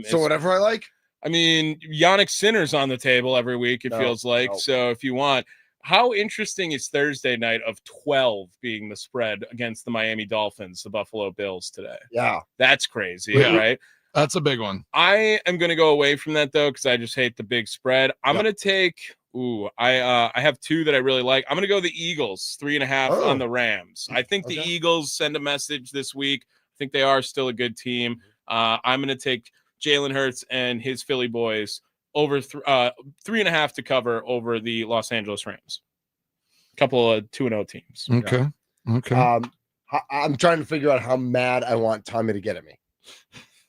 So whatever I like. I mean, Yannick Sinner's on the table every week, it feels like. No. So if you want, how interesting is Thursday night of 12 being the spread against the Miami Dolphins, the Buffalo Bills today? Yeah. That's crazy, Yeah. right? That's a big one. I am going to go away from that though, because I just hate the big spread. I'm going to take. I have two that I really like. I'm going to go the Eagles 3.5 on the Rams. I think the Eagles send a message this week. I think they are still a good team. I'm going to take Jalen Hurts and his Philly boys over 3.5 to cover over the Los Angeles Rams. A couple of 2-0 teams. Okay. Okay. I'm trying to figure out how mad I want Tommy to get at me.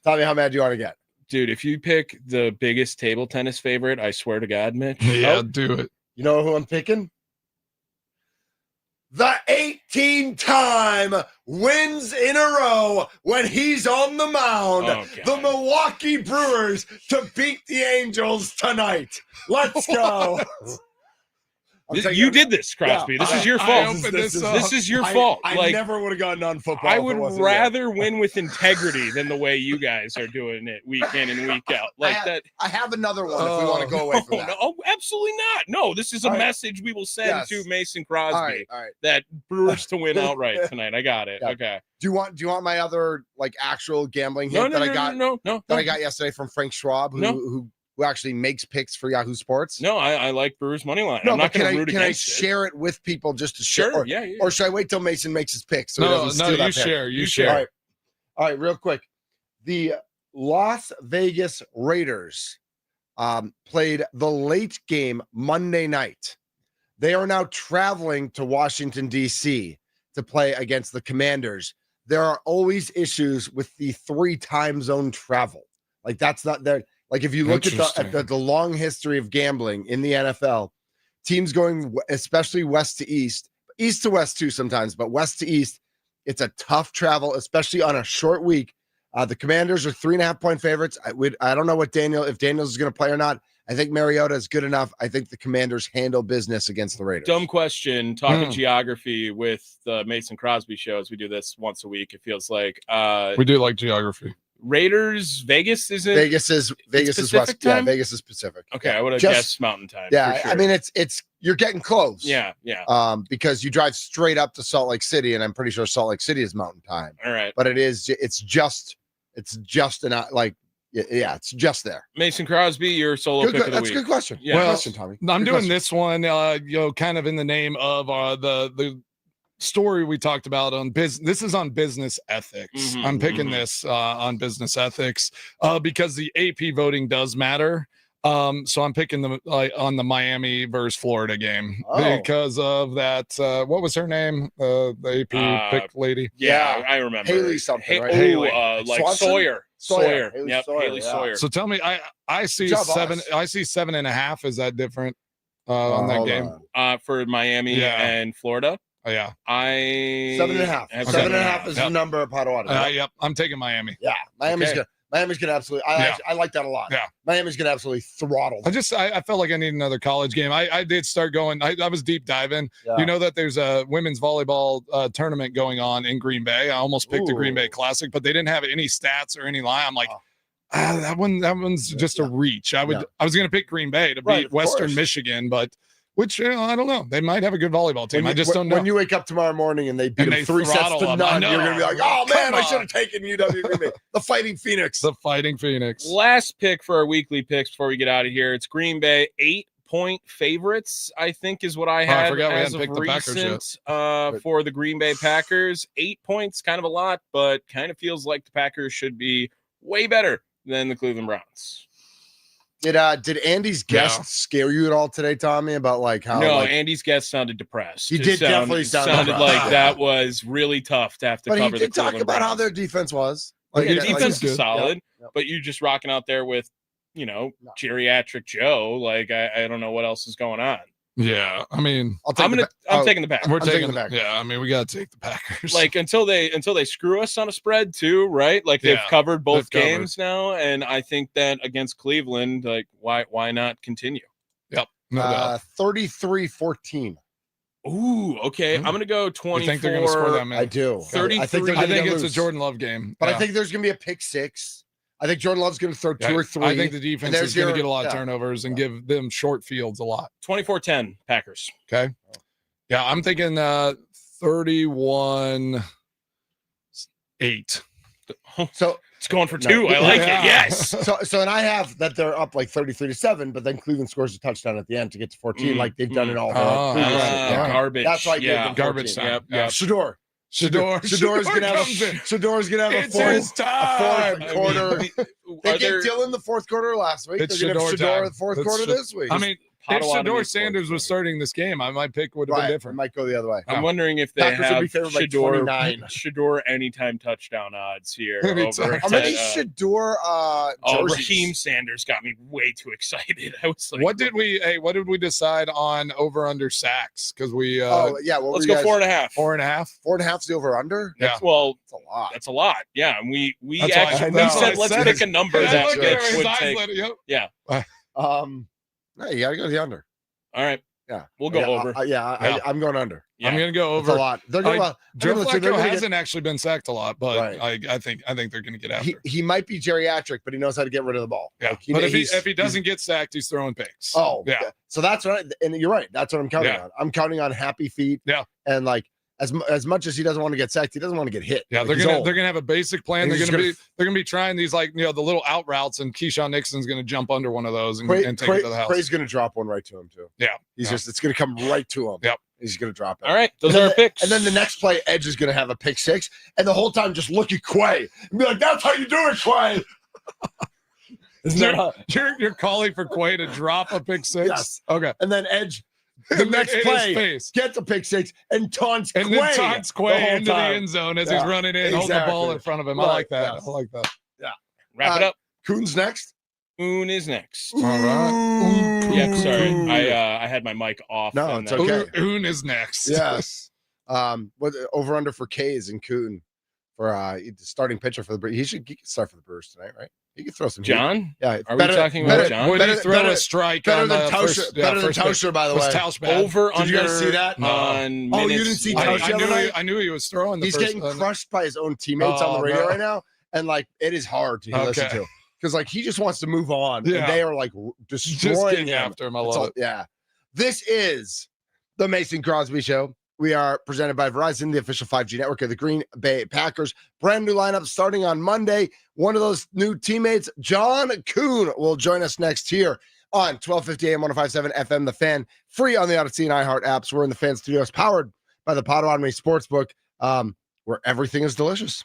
Tommy, how mad do you want to get? Dude, if you pick the biggest table tennis favorite, I swear to God, Mitch. Yeah, do it. You know who I'm picking? The 18-time wins in a row when he's on the mound. The Milwaukee Brewers to beat the Angels tonight. Let's go. You did this, Crosby. Yeah, this is your fault. This is your fault. I never would have gotten on football. I would rather win with integrity than the way you guys are doing it week in and week out. I have another one if we want to go away from that. No, absolutely not. No, this is a message we will send to Mason Crosby that Brewers to win outright tonight. I got it. Yeah. Okay. Do you want my other actual gambling hint that I got yesterday from Frank Schwab, who actually makes picks for Yahoo Sports? No, I like Brewers money line. No, I'm not going to root against it. Can I share it with people just to share? Sure, or should I wait till Mason makes his picks? So you share. You share. All right, real quick. The Las Vegas Raiders played the late game Monday night. They are now traveling to Washington, D.C. to play against the Commanders. There are always issues with the 3 time zone travel. That's not there. If you look at the long history of gambling in the NFL, teams going especially west to east to west too sometimes, but west to east, it's a tough travel, especially on a short week. The Commanders are 3.5-point favorites. I don't know if Daniels is going to play or not. I think Mariota is good enough. I think the Commanders handle business against the Raiders. Dumb question. Talking geography with the Mason Crosby shows. We do this once a week. It feels like we do like geography. Raiders, Vegas isn't. Vegas is west. Time? Yeah, Vegas is Pacific. Okay, I would have guessed Mountain Time. Yeah, for sure. I mean it's you're getting close. Yeah. Because you drive straight up to Salt Lake City, and I'm pretty sure Salt Lake City is Mountain Time. All right, but it's just it's just there. Mason Crosby, your solo pick of the week. That's a good question. Yeah, good question, Tommy. I'm doing this one, kind of in the name of the story we talked about on business. This is on business ethics. I'm picking this on business ethics because the AP voting does matter. So I'm picking them on the Miami versus Florida game because of that. What was her name? The AP pick lady. Yeah, I remember Haley something. Right? Haley, Sawyer. Yep, Haley Sawyer. So tell me, I see seven. I see 7.5. Is that different on that game for Miami and Florida? Oh, yeah. 7.5. 7.5 is the number of Potawatomi. Yep. I'm taking Miami. Yeah. Miami's gonna absolutely. I like that a lot. Yeah. Miami's gonna absolutely throttle. I felt like I need another college game. I did start going. I was deep diving. Yeah. You know that there's a women's volleyball tournament going on in Green Bay. I almost picked the Green Bay Classic, but they didn't have any stats or any line. I'm like, that one's just a reach. I was gonna pick Green Bay to beat Western Michigan, but. Which I don't know. They might have a good volleyball team. I just don't know. When you wake up tomorrow morning and they beat them 3 sets to none, you're going to be like, oh, man, I should have taken UW Green Bay. The Fighting Phoenix. The Fighting Phoenix. Last pick for our weekly picks before we get out of here. It's Green Bay 8-point favorites, I think is what I had as of recent for the Green Bay Packers. 8 points, kind of a lot, but kind of feels like the Packers should be way better than the Cleveland Browns. Did Andy's guest scare you at all today, Tommy? About how? No, Andy's guest sounded depressed. He did definitely sounded like that was really tough to have to cover the Cleveland Browns. But he did talk about how their defense was. Their defense is solid, but you just rocking out there with, geriatric Joe. I don't know what else is going on. Yeah, I mean, I'm taking the Packers. We're taking the Packers. Yeah, I mean, we got to take the Packers. Until they screw us on a spread too, right? They've covered both games now, and I think that against Cleveland, why not continue? Yep. No doubt. 33-14. Ooh, okay. I'm gonna go 24. You think they're gonna score that many? I do. 33. I think it's a Jordan Love game, but I think there's gonna be a pick 6. I think Jordan Love's going to throw 2 or 3. I think the defense is going to get a lot of turnovers and give them short fields a lot. 24-10 Packers. Okay. Yeah, I'm thinking 31-8. So It's going for No. 2. I like Yeah. it. Yes. So and I have that they're up like 33-7, but then Cleveland scores a touchdown at the end to get to 14, like they've done it all. Oh, previously. yeah. Garbage. That's why I gave them 14. Garbage time. Yep. Yeah. Shador. Shador's gonna have comes in. Shador's gonna have It's a his fourth time. quarter. They Are gave there, Dylan the fourth quarter last week. It's They're gonna have Shador Shador time. the fourth It's quarter Sh- this week. I mean, if Potawatomi Shador sports Sanders was team. starting this game, my pick would have right, been it different. might go the other way. I'm wondering if they Packers would have be favored by Shador 29. anytime touchdown odds here. Anytime. Over How many at, Shador jerseys? Raheem Sanders got me way too excited. I was like, What did we decide on over under sacks? Because we Oh yeah, what let's were go you guys- 4.5. 4.5. 4.5's the over under. Yeah. Well, That's a lot. that's a lot. Yeah, and we That's why I actually said- said that's let's why I pick said a number Yeah, that look at him, Mitch his would eyes take. lit it, Yeah. No, you gotta go the under. All right. Yeah, We'll go yeah, over. I'm going under. Yeah. I'm gonna go It's a over. lot. They're gonna, Joe listen, they're Flacco gonna hasn't actually been sacked a lot, but Right. I think they're gonna get after. he might be geriatric, but he knows how to get rid of the ball. Yeah, Like, but he's- if he doesn't get sacked, he's throwing picks. Oh, yeah. So that's right. And you're right. That's what I'm counting Yeah. on. I'm counting on happy feet. Yeah. And like as much as he doesn't want to get sacked, he doesn't want to get hit. Yeah, Like, they're he's gonna old. they're gonna have a basic plan. And They're he's gonna be trying these the little out routes, and Keyshawn Nixon's gonna jump under one of those and, Quay- and take it to the house. Quay's gonna drop one right to him too. Yeah, He's yeah. just it's gonna come right to him. Yep. He's gonna drop it. All right. Those And are then our picks. And then the next play, Edge is gonna have a pick six, and the whole time just look at Quay and be like, "That's how you do it, Quay." Isn't that how- You're calling for Quay to drop a pick six? Yes. Okay. And then Edge, the next In his play, face. gets a pick six and taunts And Quay. then taunts the whole Quay into time. the end zone as Yeah, he's running in, holding the ball exactly. in front of him. I Right, like that. yes. I like that. Wrap it up. Kuhn's next. Kuhn is next. All right. Yep. Sorry. I had my mic off. No, and it's then- okay. Hoon is next. Yes. What over under for K's and Kuhn for starting pitcher for the Brewers. He could start for the Brewers tonight, right? He could throw some heat. John? Yeah, it's Are we talking about John? Would better- he throw better- a strike better on than the Tauscher. first, Better than first pitch? Tauscher, by the Was way. Tausch bad? Over Did you under guys see that? on Oh, you minutes didn't see played. Tauscher? the other night? I knew he was throwing the He's first. getting crushed by his own teammates on the Oh, radio no. right now, and like it is hard to listen Okay. to because like he just wants to move on, Yeah. and they are like Just destroying getting him. after him. I It's love all- it. Yeah. This is the Mason Crosby Show. We are presented by Verizon, the official 5G network of the Green Bay Packers. Brand new lineup starting on Monday. One of those new teammates, John Kuhn, will join us next here on 1250 AM 1057 FM, The Fan, free on the Odyssey and iHeart apps. We're in the Fan Studios, powered by the Potawatomi Sportsbook, where everything is delicious.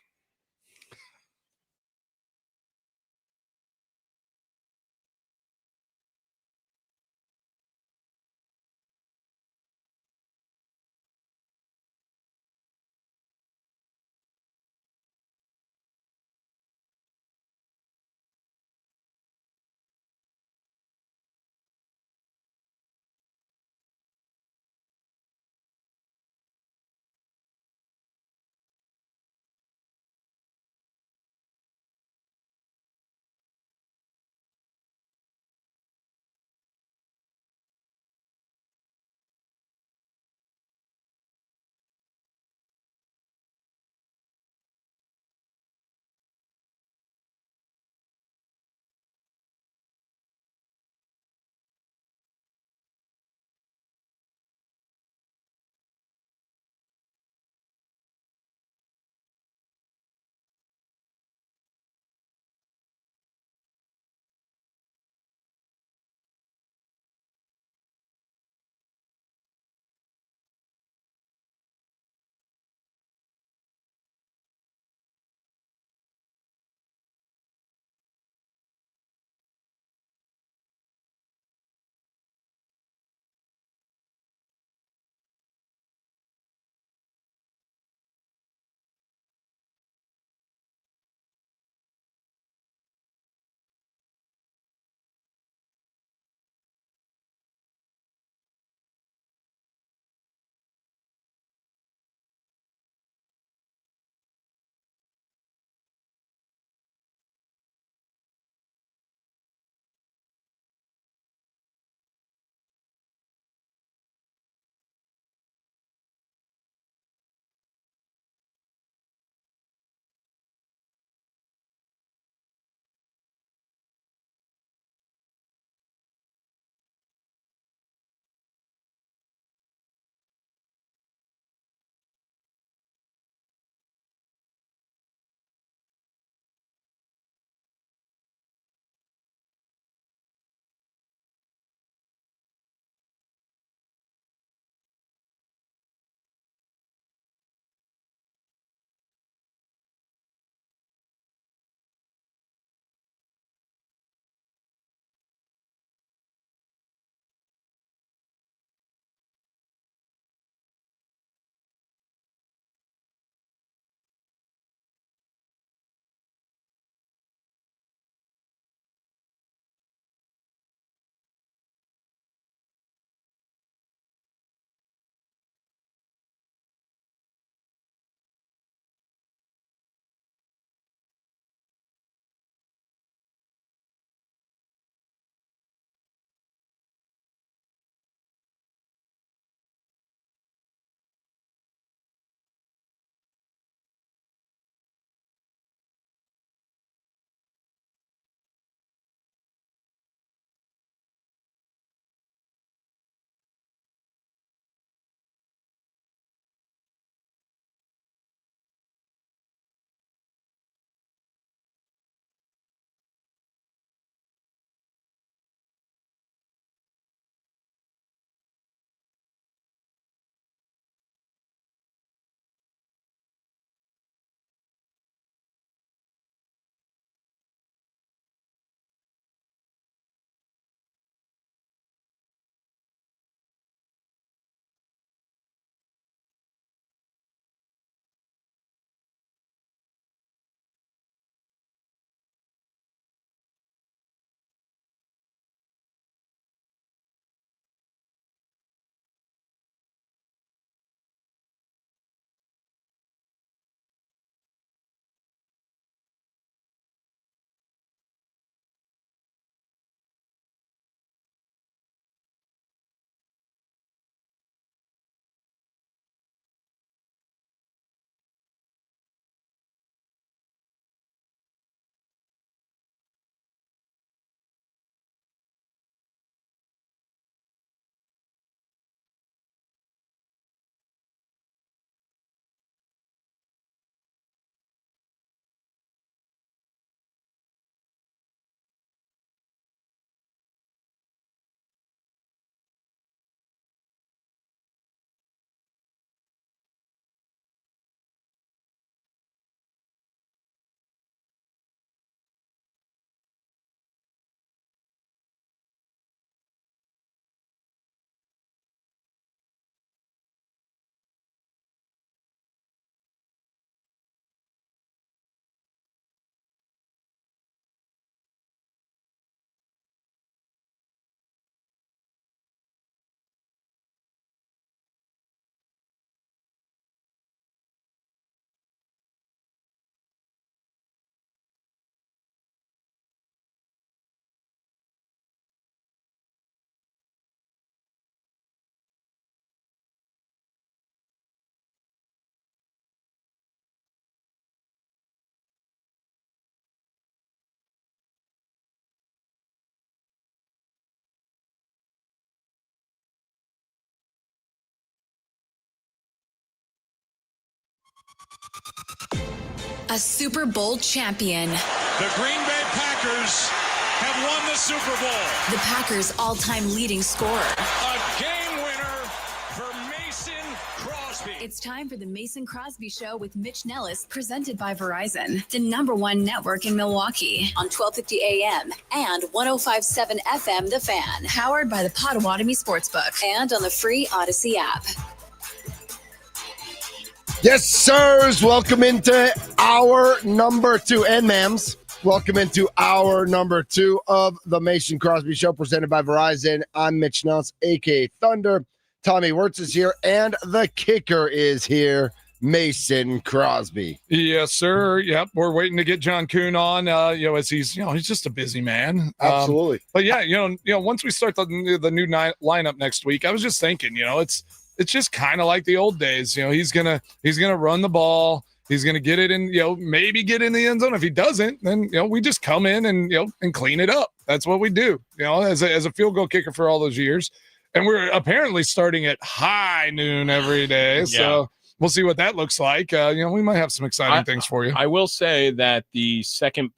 A Super Bowl champion. The Green Bay Packers have won the Super Bowl. The Packers' all-time leading scorer. A game winner for Mason Crosby. It's time for the Mason Crosby Show with Mitch Nellis, presented by Verizon, the #1 network in Milwaukee, on 1250 AM and 105.7 FM The Fan, powered by the Potawatomi Sportsbook, and on the free Odyssey app. Yes, sirs. Welcome into hour number 2, and ma'ams. Welcome into hour number 2 of the Mason Crosby Show, presented by Verizon. I'm Mitch Nellis, a.k.a. Thunder. Tommy Wirtz is here, and the kicker is here, Mason Crosby. Yes, sir. Yep, we're waiting to get John Kuhn on. As he's just a busy man. Absolutely. But yeah, once we start the new lineup next week, I was just thinking, it's just kind of like the old days. He's gonna run the ball. He's gonna get it in. Maybe get in the end zone. If he doesn't, then we just come in and clean it up. That's what we do. As a field goal kicker for all those years, and we're apparently starting at high noon every day. So we'll see what that looks like. We might have some exciting things for you. I will say that the second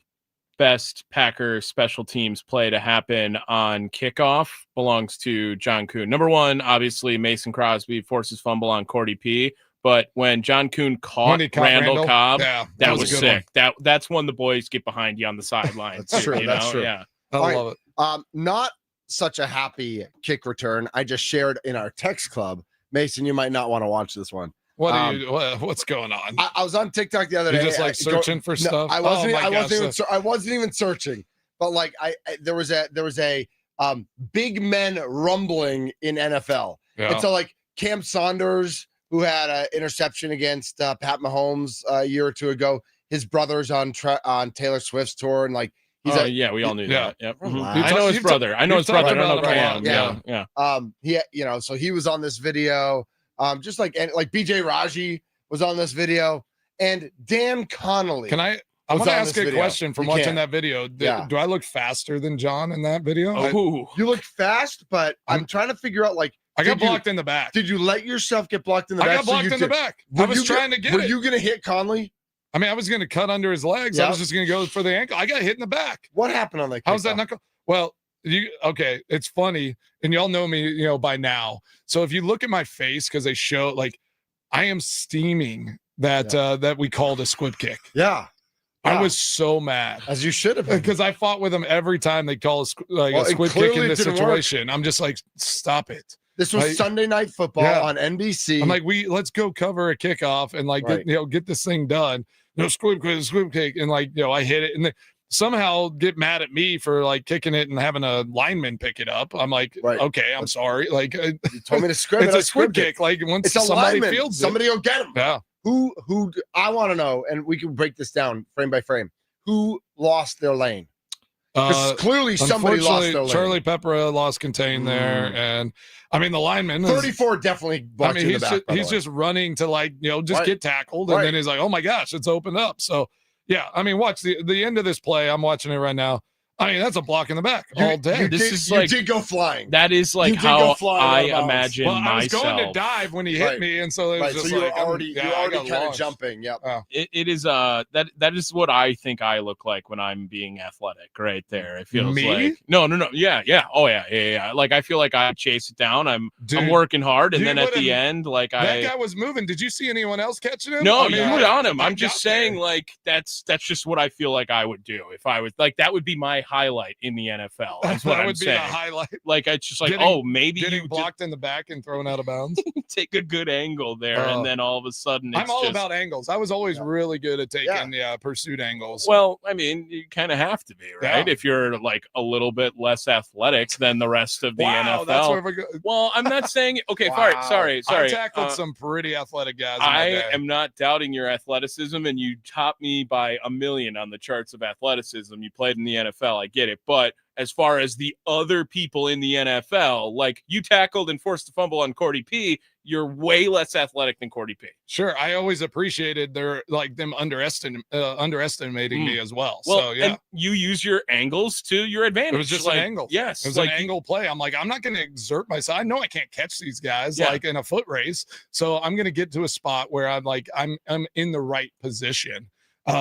best Packer special teams play to happen on kickoff belongs to John Kuhn. Number one, obviously, Mason Crosby forces fumble on Cordy P. But when John Kuhn caught Randall Cobb, that was sick. That's when the boys get behind you on the sideline. That's true. That's true. Yeah, I love it. Not such a happy kick return. I just shared in our text club. Mason, you might not want to watch this one. What's going on? I was on TikTok the other day. You're just searching for stuff. I wasn't even searching. But there was a big men rumbling in NFL. Yeah. And so Cam Saunders, who had an interception against Pat Mahomes a year or two ago, his brother's on Taylor Swift's tour, and we all knew that. Yep. Mm-hmm. I know his brother. I know Cam. Yeah. So he was on this video. Just like BJ Raji was on this video, and Dan Connolly. I want to ask a question from watching that video. Do I look faster than John in that video? You look fast, but I'm trying to figure out I got blocked in the back. Did you let yourself get blocked in the back? I got blocked in the back. I was trying to get it. Were you going to hit Conley? I mean, I was going to cut under his legs. I was just going to go for the ankle. I got hit in the back. What happened on that? How's that knuckle? Well, it's funny, and y'all know me, by now. So if you look at my face, because they show I am steaming that we called a squib kick. Yeah. I was so mad. As you should have been. Because I fought with them every time they call a squib kick in this situation. I'm just stop it. This was Sunday Night Football on NBC. I'm let's go cover a kickoff and get this thing done. No squib kick, and I hit it, and somehow get mad at me for kicking it and having a lineman pick it up. I'm okay, I'm sorry. You told me to squib it. It's a squib kick. Once it's somebody lineman. fields somebody will get him. Yeah. Who I want to know, and we can break this down frame by frame. Who lost their lane? Clearly somebody lost their lane. Charlie Pepper lost contain there, and I mean the lineman 34 definitely. He's just running to get tackled, and then he's oh my gosh, it's opened up. So yeah, I mean watch the end of this play. I'm watching it right now. I mean that's a block in the back all day. You did go flying. That is how I imagine myself. I was going to dive when he hit me, and so it was just so you're already kind of jumping. Yep. It is that is what I think I look like when I'm being athletic. Right there, it feels me? No, yeah, oh yeah. I feel like I chase it down. I'm working hard, and then at the end, that guy was moving. Did you see anyone else catching him? No, you were on him. I'm just saying, that's just what I feel like I would do if I was that would be my highlight in the NFL. That's what that I'm would saying. Be the highlight. It's just maybe getting blocked in the back and thrown out of bounds. Take a good angle there, and then all of a sudden, I'm all about angles. I was always really good at taking pursuit angles. Well, I mean, you kind of have to be, right? If you're a little bit less athletic than the rest of the NFL. That's where we go. Well, I'm not saying. Okay, sorry. I tackled some pretty athletic guys. I am not doubting your athleticism, and you topped me by a million on the charts of athleticism. You played in the NFL. I get it. But as far as the other people in the NFL, you tackled and forced a fumble on Cordy P, you're way less athletic than Cordy P. Sure. I always appreciated them underestimating me as well. So, yeah. And you use your angles to your advantage. It was just an angle. Yes. It was an angle play. I'm I'm not going to exert myself. I know I can't catch these guys in a foot race. So I'm going to get to a spot where I'm in the right position.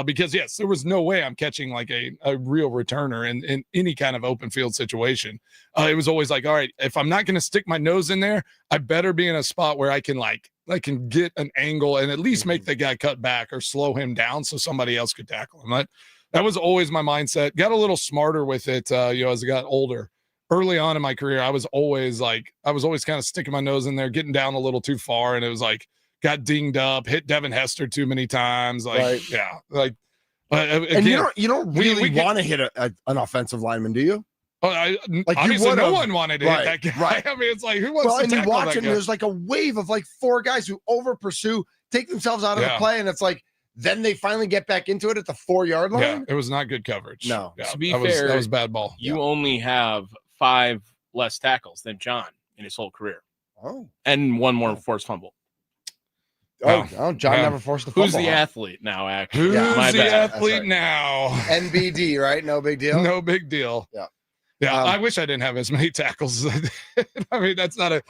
Because yes, there was no way I'm catching like a real returner in any kind of open field situation. It was always like, all right, if I'm not going to stick my nose in there, I better be in a spot where I can get an angle and at least make the guy cut back or slow him down so somebody else could tackle him. That was always my mindset. Got a little smarter with it, as I got older. Early on in my career, I was always kind of sticking my nose in there, getting down a little too far, and it was like got dinged up, hit Devin Hester too many times. Right. Yeah, like. Again, and you don't really want to hit an offensive lineman, do you? Obviously, no one wanted to hit that guy. Right. I mean, it's like, who wants to and tackle you watch that him, guy? there's like a wave of like 4 guys who over pursue, take themselves out of the play, and it's like, then they finally get back into it at the 4-yard line. Yeah, it was not good coverage. No. Yeah, To be fair, that was bad ball. You only have 5 less tackles than John in his whole career. Oh. And 1 more forced fumble. John never forced the fumble. Who's the athlete now, actually? Who's My the bad. athlete now? NBD, right? No big deal. No big deal. Yeah. Yeah, I wish I didn't have as many tackles as I did. I mean, that's not a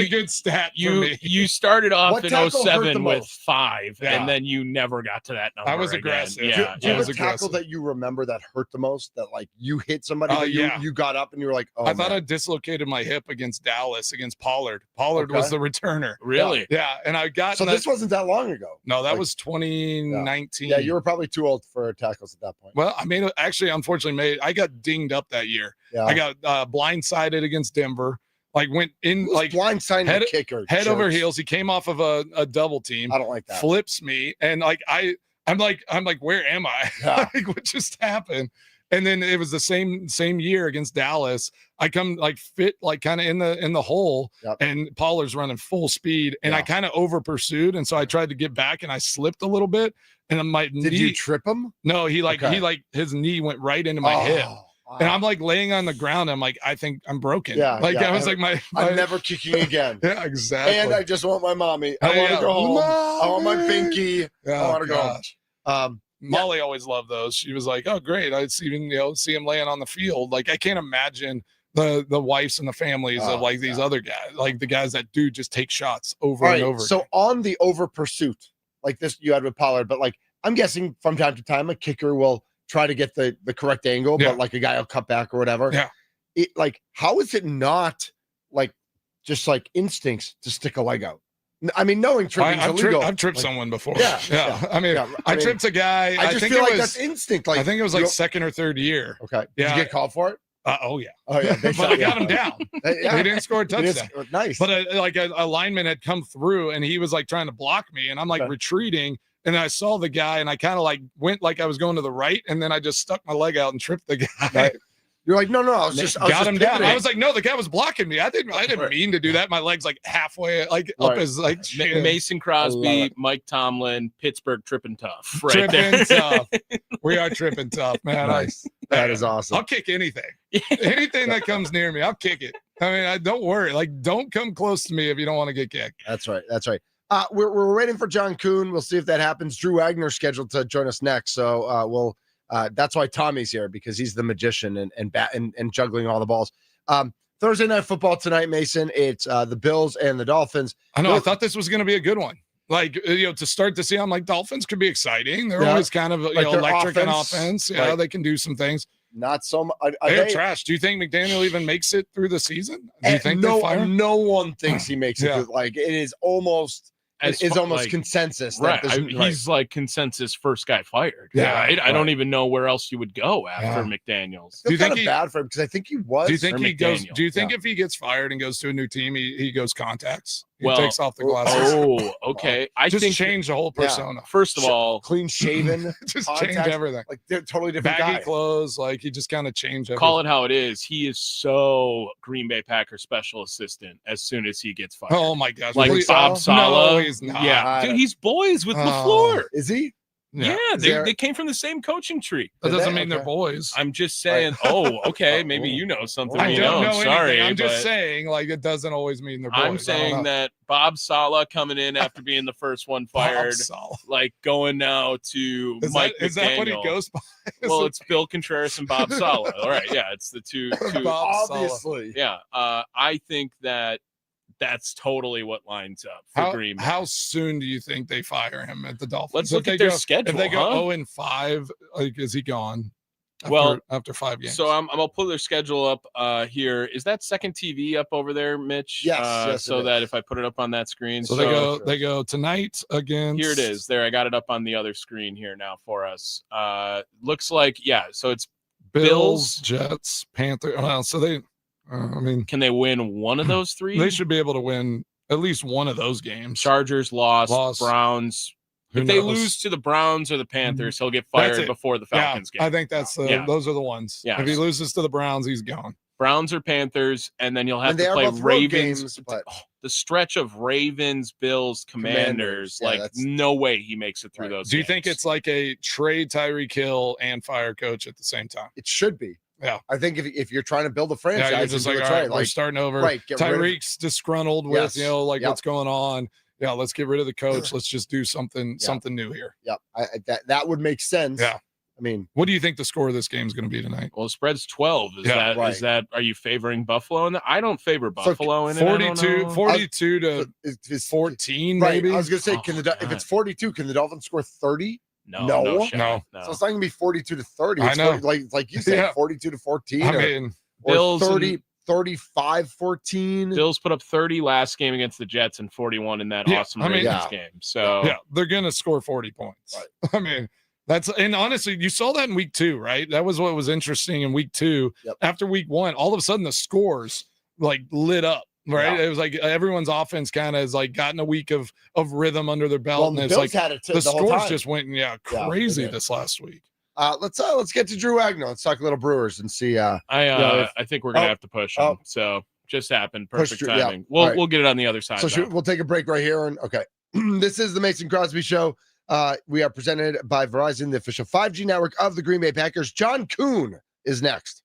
good stat for me. You started off What in tackle hurt the 07 with most? 5, Yeah. and then you never got to that number. I was again. aggressive. Yeah, Do you I have was a tackle aggressive. that you remember that hurt the most? That like you hit somebody, but you got up and you were like, oh, I thought man. I dislocated my hip against Dallas, against Pollard. Pollard was the returner. Really? Yeah, and I got So this wasn't that long ago. No, that like- was 2019. Yeah, you were probably too old for tackles at that point. Well, I mean, actually, unfortunately, I got dinged up that year. Yeah. I got blindsided against Denver. Like went in like blindside head, the kicker, head over jerks. heels. He came off of a double team. I don't like that. Flips me, and like I'm like, where am I? Yeah. Like, what just happened? And then it was the same year against Dallas. I come like fit like kind of in the hole, and Pollard's running full speed, and I kind of over pursued, and so I tried to get back, and I slipped a little bit, and my Did you trip him? No, he his knee went right into my hip. And I'm like laying on the ground. I'm like, I think I'm broken. Yeah. I was like, I'm never kicking again. Yeah, exactly. And I just want my mommy. I want to go home. I want my pinky. I want to go home. Molly always loved those. She was like, oh, great. I'd see him laying on the field. Like, I can't imagine the wives and the families of like these other guys, like the guys that do just take shots over and over. So on the over pursuit, like this you had with Pollard, but like I'm guessing from time to time a kicker will try to get the correct angle, but like a guy will cut back or whatever. Yeah. It like, how is it not like just like instincts to stick a leg out? I mean, knowing tripping's illegal. I've tripped like, someone before. Yeah. I mean, I tripped a guy. I just feel like that's instinct. Like I think it was like second or third year. Okay. Did you get called for it? Oh yeah. But I got him down. He didn't score a touchdown. Nice. But a lineman had come through, and he was like trying to block me, and I'm like retreating. And then I saw the guy, and I kind of like went like I was going to the right, and then I just stuck my leg out and tripped the guy. Right. You're like, no, I was just got him down. pivoting. I was like, no, the guy was blocking me. I didn't mean to do that. My leg's like halfway, like up his like chin. Mason Crosby, Mike Tomlin, Pittsburgh tripping tough. Right tripping tough. We are tripping tough, man. Nice. That is awesome. I'll kick anything. Anything that comes near me, I'll kick it. I mean, don't worry. Like, don't come close to me if you don't want to get kicked. That's right. We're waiting for John Kuhn. We'll see if that happens. Drew Wagner's scheduled to join us next. So that's why Tommy's here, because he's the magician and juggling all the balls. Thursday night football tonight, Mason. It's the Bills and the Dolphins. I know. I thought this was going to be a good one. Like, to start to see, I'm like, Dolphins could be exciting. They're always kind of electric on offense. Yeah, they can do some things. Not so much. They're trash. Do you think McDaniel even makes it through the season? Do you think they fire him? No one thinks he makes it. Like, it is almost. It's almost consensus. Right. He's like consensus first guy fired. Yeah. Right? I don't even know where else you would go after McDaniels. Do you think bad for him? Because I think he was. Do you think he goes? Do you think if he gets fired and goes to a new team, he goes contacts? He takes off the glasses. Oh, okay. I think change the whole persona. First of all, clean shaven, just change everything. Like they're totally different. Baggy clothes. Like he just kind of changed everything. Call it how it is. He is so Green Bay Packers special assistant as soon as he gets fired. Oh my gosh! Like Bob Saleh. No, he's not. Yeah, dude, he's boys with LaFleur. Is he? Yeah, they came from the same coaching tree. That doesn't mean they're boys. I'm just saying. Oh, okay. Maybe you know something. I don't know. Sorry, I'm just saying, like, it doesn't always mean they're boys. I'm saying that Bob Saleh coming in after being the first one fired, like going now to Mike McDaniel. Is that what he goes by? Well, it's Bill Contreras and Bob Saleh. All right, yeah, it's the two. Obviously, yeah. I think that that's totally what lines up for Green Bay. How soon do you think they fire him at the Dolphins? Let's look at their schedule. If they go huh? 0-5, like, is he gone? After 5 games. So I'm gonna pull their schedule up here. Is that second TV up over there, Mitch? Yes, so that if I put it up on that screen. So they go tonight against. Here it is. There, I got it up on the other screen here now for us. Looks like so it's Bills, Jets, Panthers. Well, so they. I mean, can they win one of those three? They should be able to win at least one of those games. Chargers lost. Browns. If they lose to the Browns or the Panthers, he'll get fired before the Falcons game. I think that's those are the ones. Yeah. If he loses to the Browns, he's gone. Browns or Panthers, and then you'll have to play Ravens. The stretch of Ravens, Bills, Commanders, no way he makes it through those. Do you think it's like a trade Tyreek Hill and fire coach at the same time? It should be. Yeah, I think if you're trying to build a franchise, you're just like, all right, we're starting over. Right, Tyreek's disgruntled with what's going on. Yeah, let's get rid of the coach. Let's just do something new here. Yeah, that would make sense. Yeah. I mean, what do you think the score of this game is going to be tonight? Well, the spread's 12. Is that are you favoring Buffalo in that? I don't favor Buffalo in 42 to 14 maybe. I was going to say, if it's 42, can the Dolphins score 30? No. So it's not going to be 42 to 30. It's I know. Like you said, 42 to 14. I mean, Bills 35-14. Bills put up 30 last game against the Jets and 41 in that awesome Ravens game. So they're going to score 40 points. Right. I mean, and honestly, you saw that in week 2, right? That was what was interesting in week 2. Yep. After week 1, all of a sudden the scores lit up, right? Yeah. It was like everyone's offense kind of has gotten a week of rhythm under their belt. And it's Bills had it the scores just went crazy this last week. Let's get to Drew Agnew. Let's talk a little Brewers and see. I think we're gonna have to push him. So just happened. Perfect timing. We'll get it on the other side. So we'll take a break right here. And this is the Mason Crosby Show. We are presented by Verizon, the official 5G network of the Green Bay Packers. John Kuhn is next.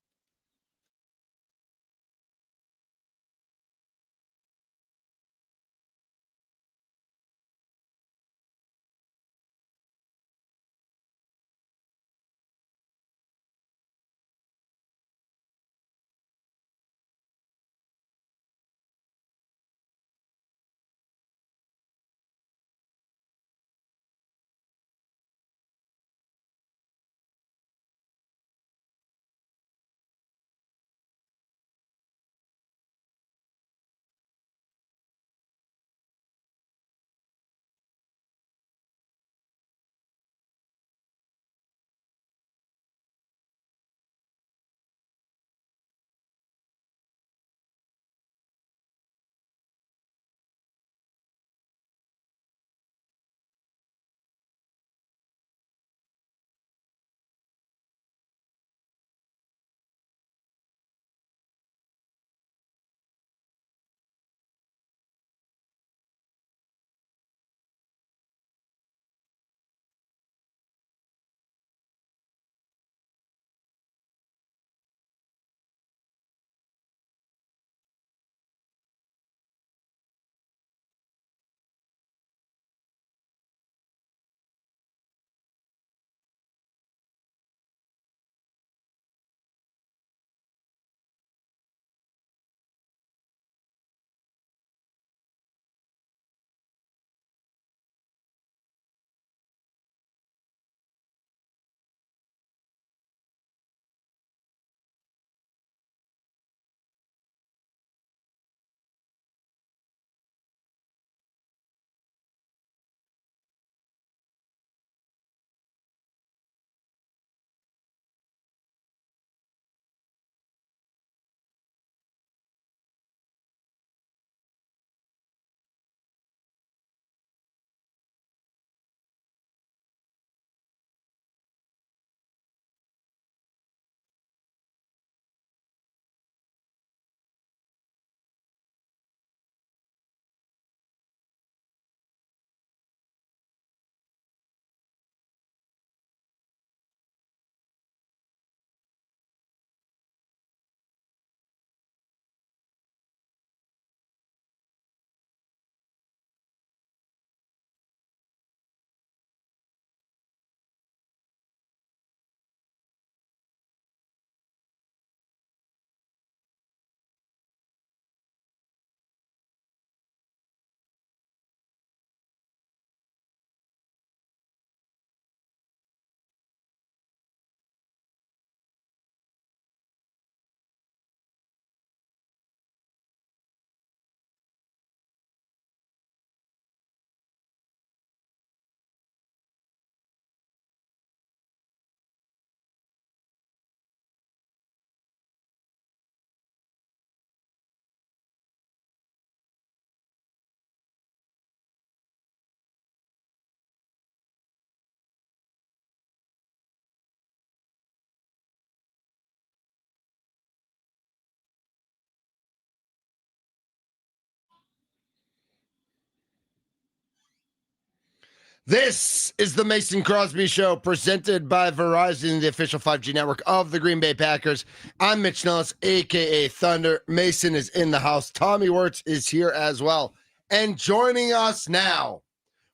This is the Mason Crosby Show, presented by Verizon, the official 5G network of the Green Bay Packers. I'm Mitch Nellis, a.k.a. Thunder. Mason is in the house. Tommy Wirtz is here as well. And joining us now,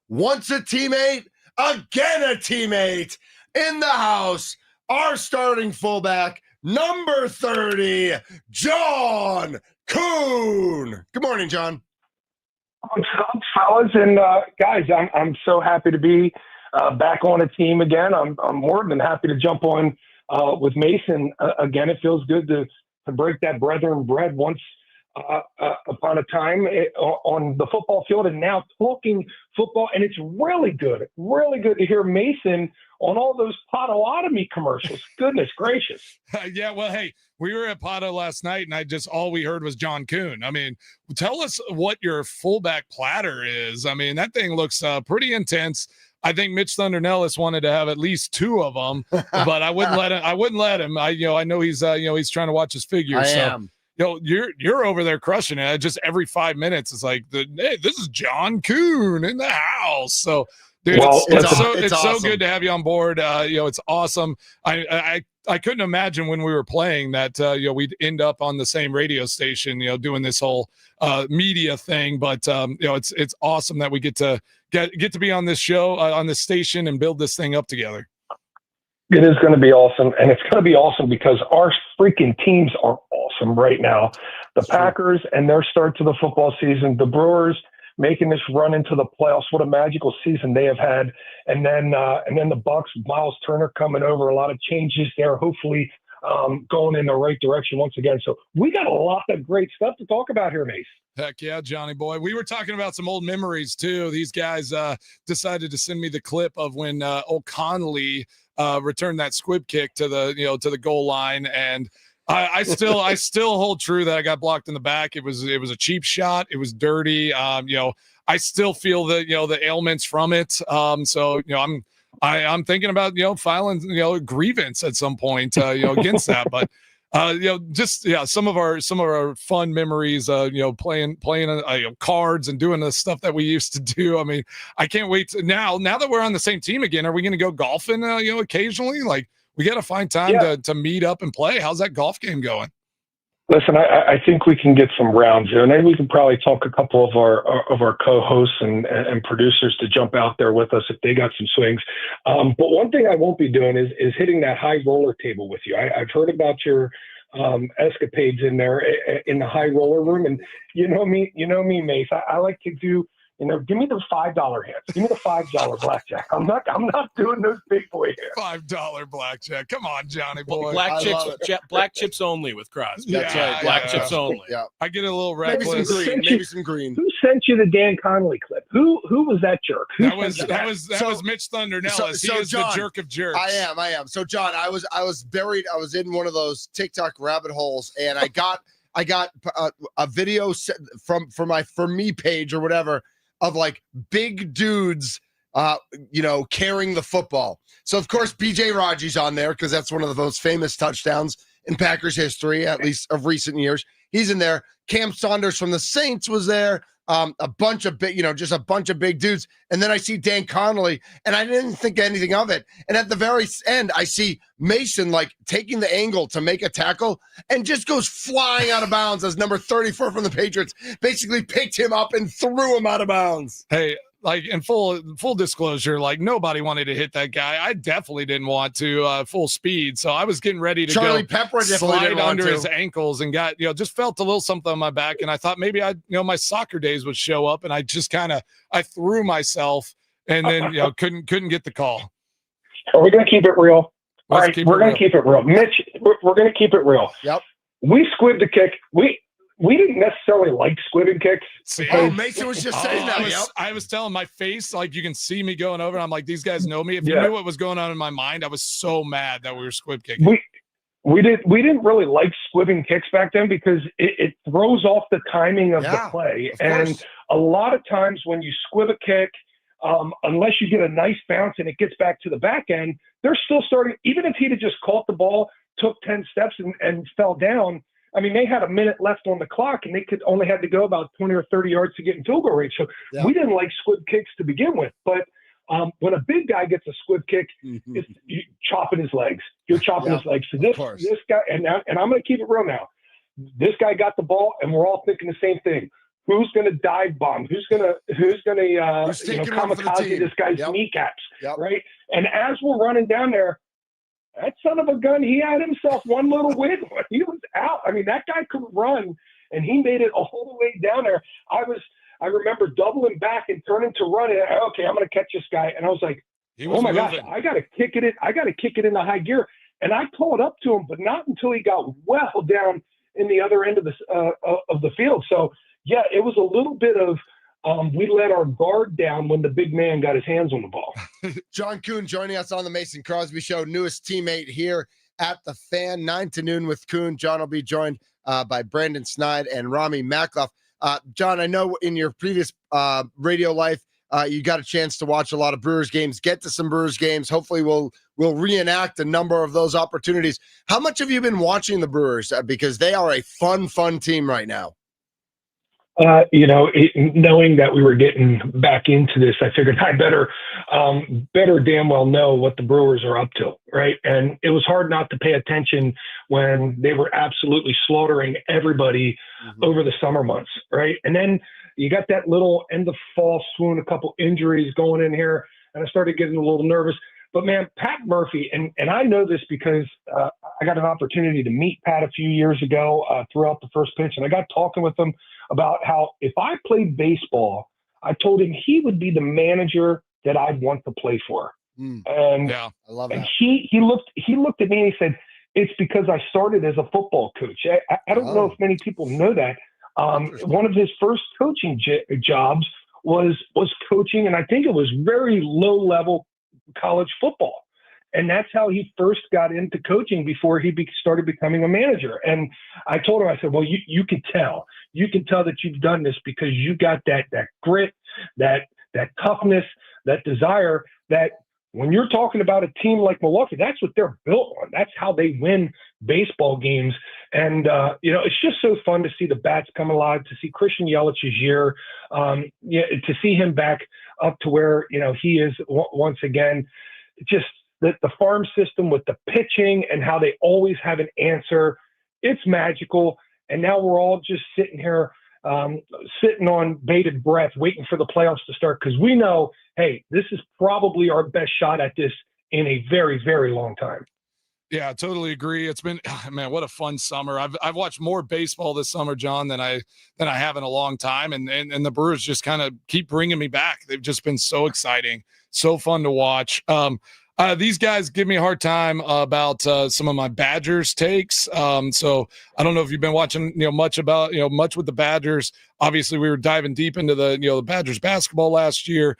once a teammate, again a teammate, in the house, our starting fullback, number 30, John Kuhn. Good morning, John. What's up, fellas and guys? I'm so happy to be back on a team again. I'm more than happy to jump on with Mason again. It feels good to break that brethren bread once upon a time on the football field, and now talking football. And it's really good to hear Mason on all those Potawatomi commercials. Goodness gracious. Yeah, well, hey, we were at Pato last night, and all we heard was John Kuhn. I mean, tell us what your fullback platter is. I mean, that thing looks pretty intense. I think Mitch Thunder Nellis wanted to have at least 2 of them, but I wouldn't let him. I know he's trying to watch his figure. I am. You're over there crushing it. Just every 5 minutes, it's like, hey, this is John Kuhn in the house. So, dude, Well, it's awesome. so good to have you on board. It's awesome. I couldn't imagine when we were playing that we'd end up on the same radio station, doing this whole media thing. But it's awesome that we get to be on this show, on this station, and build this thing up together. It is going to be awesome, and it's going to be awesome because our freaking teams are awesome right now. The Packers and their start to the football season, the Brewers making this run into the playoffs. What a magical season they have had. And then the Bucks, Miles Turner coming over, a lot of changes there, hopefully going in the right direction once again. So we got a lot of great stuff to talk about here, Mace. Heck yeah, Johnny boy. We were talking about some old memories too. These guys decided to send me the clip of when O'Connelly returned that squib kick to the goal line, and I still hold true that I got blocked in the back. It was a cheap shot. It was dirty. I still feel the ailments from it. So I'm thinking about filing a grievance at some point against that. But some of our fun memories. Playing cards and doing the stuff that we used to do. I mean, I can't wait to now that we're on the same team again. Are we going to go golfing? Occasionally, like. We got to find time to meet up and play. How's that golf game going? Listen, I think we can get some rounds in, and we can probably talk a couple of our co-hosts and producers to jump out there with us if they got some swings. But one thing I won't be doing is hitting that high roller table with you. I've heard about your escapades in there in the high roller room, and you know me, Mace. I like to do. Give me the $5 hands. Give me the $5 blackjack. I'm not doing those big boy here. $5 blackjack. Come on, Johnny boy. Black chips only with Crosby. That's right. Black chips only. Yeah. I get a little reckless. Maybe some green. Who sent you the Dan Connolly clip? Who was that jerk? That was Mitch Thunder Nellis. He is John, the jerk of jerks. I am. So John, I was buried. I was in one of those TikTok rabbit holes, and I got a video from my For Me page or whatever of like big dudes, carrying the football. So of course BJ Raji's on there because that's one of the most famous touchdowns in Packers history, at least of recent years. He's in there. Cam Saunders from the Saints was there. A bunch of big, just a bunch of big dudes. And then I see Dan Connolly, and I didn't think anything of it. And at the very end, I see Mason like taking the angle to make a tackle and just goes flying out of bounds as number 34 from the Patriots basically picked him up and threw him out of bounds. Hey, like in full disclosure, like nobody wanted to hit that guy. I definitely didn't want to full speed. So I was getting ready to Charlie Pepper slide under his ankles and got, just felt a little something on my back. And I thought maybe my soccer days would show up, and I just I threw myself and then, couldn't get the call. Are we going to keep it real? All right, we're going to keep it real. Mitch, we're going to keep it real. Yep. We squibbed the kick. We didn't necessarily like squibbing kicks. Mason was just saying that. I was telling my face, like you can see me going over. And I'm like, these guys know me. If you knew what was going on in my mind, I was so mad that we were squib kicking. We didn't really like squibbing kicks back then because it throws off the timing of the play. And a lot of times when you squib a kick, unless you get a nice bounce and it gets back to the back end, they're still starting. Even if he'd have just caught the ball, took 10 steps and fell down, I mean, they had a minute left on the clock, and they only had to go about 20 or 30 yards to get in field goal range. So we didn't like squib kicks to begin with. But When a big guy gets a squib kick, it's you chopping his legs. You're chopping his legs. So this guy, and I'm going to keep it real now. This guy got the ball, and we're all thinking the same thing. Who's going to dive bomb? Who's going to kamikaze this guy's kneecaps, right? And as we're running down there, that son of a gun, he had himself one little win. He was out. I mean, that guy could run, and he made it a whole way down there. I remember doubling back and turning to run, and okay, I'm going to catch this guy. And I was like, oh my gosh, I got to kick it in. I got to kick it into high gear. And I caught up to him, but not until he got well down in the other end of the field. So yeah, it was a little bit of we let our guard down when the big man got his hands on the ball. John Kuhn joining us on the Mason Crosby Show, newest teammate here at the Fan, 9 to noon with Kuhn. John will be joined by Brandon Snide and Rami Makloff. John, I know in your previous radio life, you got a chance to watch a lot of Brewers games, get to some Brewers games. Hopefully we'll reenact a number of those opportunities. How much have you been watching the Brewers? Because they are a fun team right now. Knowing that we were getting back into this, I figured I better damn well know what the Brewers are up to, right? And it was hard not to pay attention when they were absolutely slaughtering everybody over the summer months, right? And then you got that little end of fall swoon, a couple injuries going in here, and I started getting a little nervous. But man, Pat Murphy, and I know this because I got an opportunity to meet Pat a few years ago throughout the first pitch, and I got talking with him about how if I played baseball, I told him he would be the manager that I'd want to play for. And I love that. And he looked at me and he said, "It's because I started as a football coach." I don't know if many people know that. One of his first coaching jobs was coaching, and I think it was very low level college football. And that's how he first got into coaching before he started becoming a manager. And I told him, I said, well, you can tell that you've done this because you got that grit, that toughness, that desire that when you're talking about a team like Milwaukee, that's what they're built on. That's how they win baseball games. And, it's just so fun to see the bats come alive, to see Christian Yelich's year, to see him back up to where, he is once again. Just the farm system with the pitching and how they always have an answer. It's magical. And now we're all just sitting here, sitting on bated breath, waiting for the playoffs to start. Cause we know, hey, this is probably our best shot at this in a very, very long time. Yeah, I totally agree. It's been, man, what a fun summer. I've watched more baseball this summer, John, than I have in a long time. And the Brewers just kind of keep bringing me back. They've just been so exciting, so fun to watch. These guys give me a hard time about some of my Badgers takes. So I don't know if you've been watching, much with the Badgers. Obviously, we were diving deep into the Badgers basketball last year,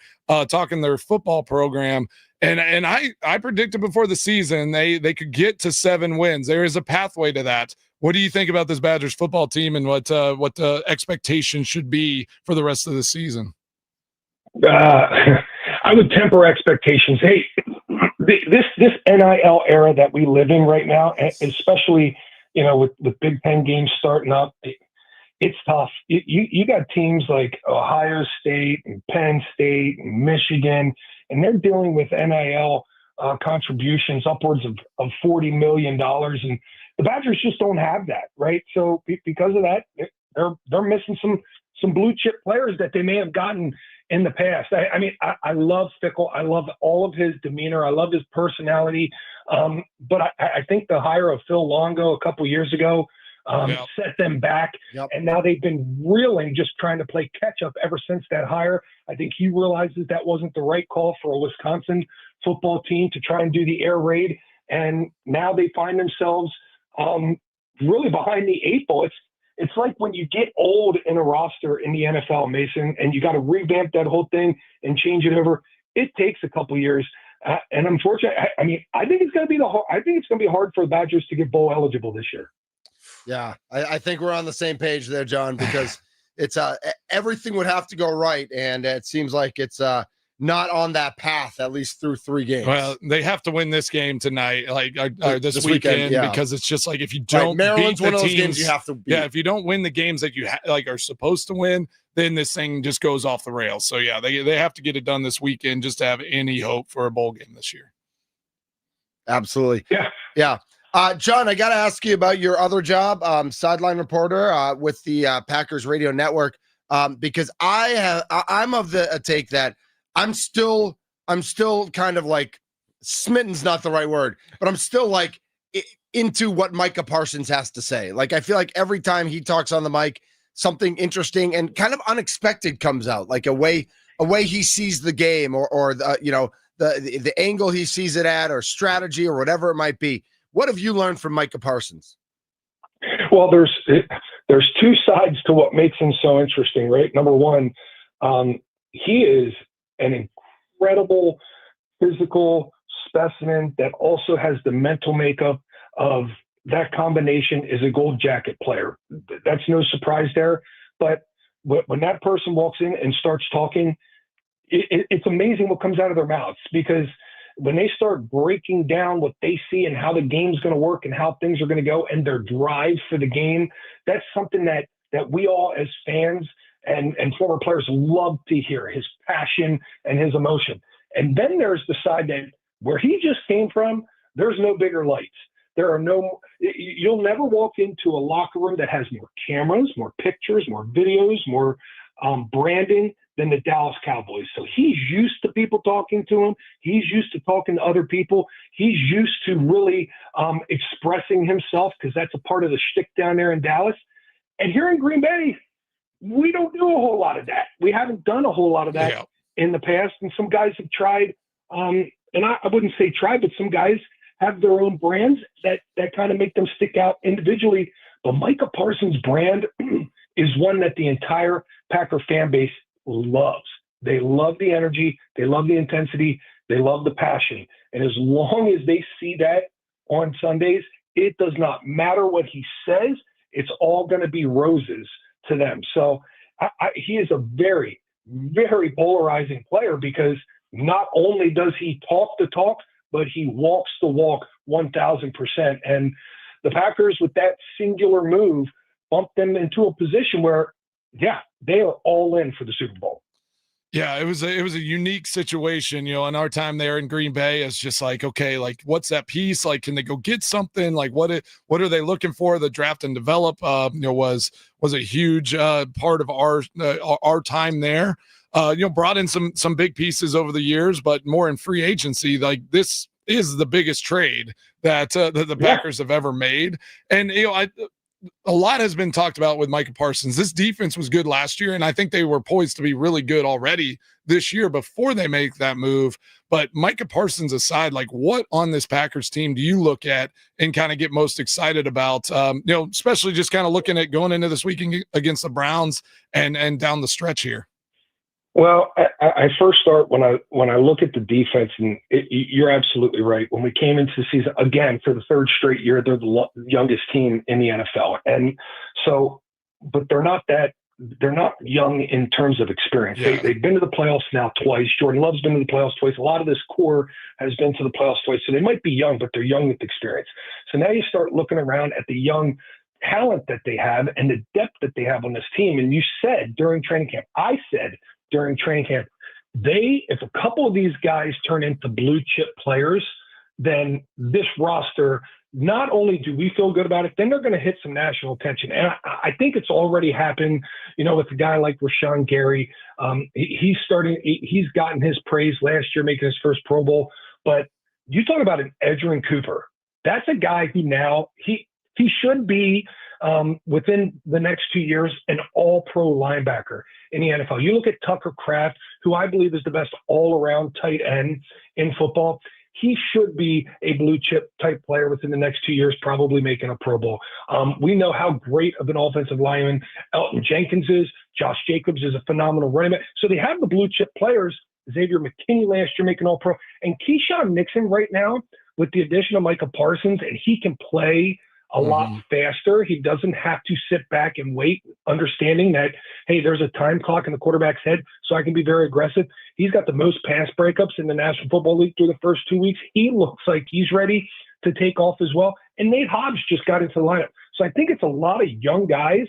talking their football program. And I predicted before the season they could get to 7 wins. There is a pathway to that. What do you think about this Badgers football team and what the expectation should be for the rest of the season? I would temper expectations. Hey, this NIL era that we live in right now, especially with Big Ten games starting up, it's tough. You got teams like Ohio State and Penn State and Michigan, and they're dealing with NIL contributions upwards of $40 million, and the Badgers just don't have that, right? So because of that, they're missing some blue chip players that they may have gotten in the past. I love Fickle. I love all of his demeanor. I love his personality. But I think the hire of Phil Longo a couple years ago set them back. Yep. And now they've been reeling, just trying to play catch up ever since that hire. I think he realizes that wasn't the right call for a Wisconsin football team to try and do the air raid. And now they find themselves really behind the 8 ball. It's like when you get old in a roster in the NFL, Mason, and you got to revamp that whole thing and change it over. It takes a couple years, and unfortunately, I think it's going to be hard for the Badgers to get bowl eligible this year. Yeah, I think we're on the same page there, John, because it's everything would have to go right, and it seems like it's not on that path at least through 3 games. Well, they have to win this game tonight, or this weekend, weekend, yeah. because it's just like if you don't Maryland's beat the one of those teams, games you have to beat. Yeah, if you don't win the games that you are supposed to win, then this thing just goes off the rails. So yeah, they have to get it done this weekend just to have any hope for a bowl game this year. Absolutely. Yeah. John, I got to ask you about your other job, sideline reporter with the Packers Radio Network, because I'm of the take that I'm still kind of like smitten's not the right word, but I'm still like into what Micah Parsons has to say. Like I feel like every time he talks on the mic, something interesting and kind of unexpected comes out, like a way he sees the game or the angle he sees it at or strategy or whatever it might be. What have you learned from Micah Parsons? Well, there's 2 sides to what makes him so interesting, right? Number one, he is an incredible physical specimen that also has the mental makeup of that combination is a gold jacket player. That's no surprise there. But when that person walks in and starts talking, it's amazing what comes out of their mouths, because when they start breaking down what they see and how the game's going to work and how things are going to go and their drive for the game, that's something that we all as fans and former players love to hear, his passion and his emotion. And then there's the side that where he just came from, there's no bigger lights. You'll never walk into a locker room that has more cameras, more pictures, more videos, more branding than the Dallas Cowboys. So he's used to people talking to him. He's used to talking to other people. He's used to really expressing himself, because that's a part of the shtick down there in Dallas. And here in Green Bay, we don't do a whole lot of that. We haven't done a whole lot of that in the past. And some guys have tried, and I wouldn't say tried, but some guys have their own brands that kind of make them stick out individually. But Micah Parsons' brand is one that the entire Packer fan base loves. They love the energy. They love the intensity. They love the passion. And as long as they see that on Sundays, it does not matter what he says. It's all going to be roses to them. So he is a very, very polarizing player, because not only does he talk the talk, but he walks the walk 1,000%. And the Packers, with that singular move, bumped them into a position where, they are all in for the Super Bowl. Yeah, it was a unique situation, in our time there in Green Bay. It's just like, okay, like what's that piece? Like, can they go get something? Like, what are they looking for? The draft and develop, was a huge part of our time there. Brought in some big pieces over the years, but more in free agency. Like, this is the biggest trade that the Packers have ever made. And a lot has been talked about with Micah Parsons. This defense was good last year, and I think they were poised to be really good already this year before they make that move. But Micah Parsons aside, like, what on this Packers team do you look at and kind of get most excited about? Especially just kind of looking at going into this weekend against the Browns and down the stretch here. Well, I first start when I look at the defense, and you're absolutely right. When we came into the season, again, for the 3rd straight year, they're the youngest team in the NFL. And so, but they're not young in terms of experience. Yeah. They've been to the playoffs now twice. Jordan Love's been to the playoffs twice. A lot of this core has been to the playoffs twice. So they might be young, but they're young with experience. So now you start looking around at the young talent that they have and the depth that they have on this team. And you said during training camp, if a couple of these guys turn into blue chip players, then this roster, not only do we feel good about it, then they're going to hit some national attention. And I think it's already happened, with a guy like Rashawn Gary. He's gotten his praise last year, making his first Pro Bowl. But you talk about an Edgerrin Cooper. That's a guy who now he should be within the next 2 years an all-pro linebacker in the NFL. You look at Tucker Kraft, who I believe is the best all-around tight end in football. He should be a blue chip type player within the next 2 years, probably making a Pro Bowl. We know how great of an offensive lineman Elton Jenkins is. Josh Jacobs is a phenomenal running back. So they have the blue chip players. Xavier McKinney last year making all-pro. And Keyshawn Nixon right now, with the addition of Micah Parsons, and he can play a lot faster. He doesn't have to sit back and wait, understanding that, hey, there's a time clock in the quarterback's head, so I can be very aggressive. He's got the most pass breakups in the National Football League through the first 2 weeks. He looks like he's ready to take off as well. And Nate Hobbs just got into the lineup. So I think it's a lot of young guys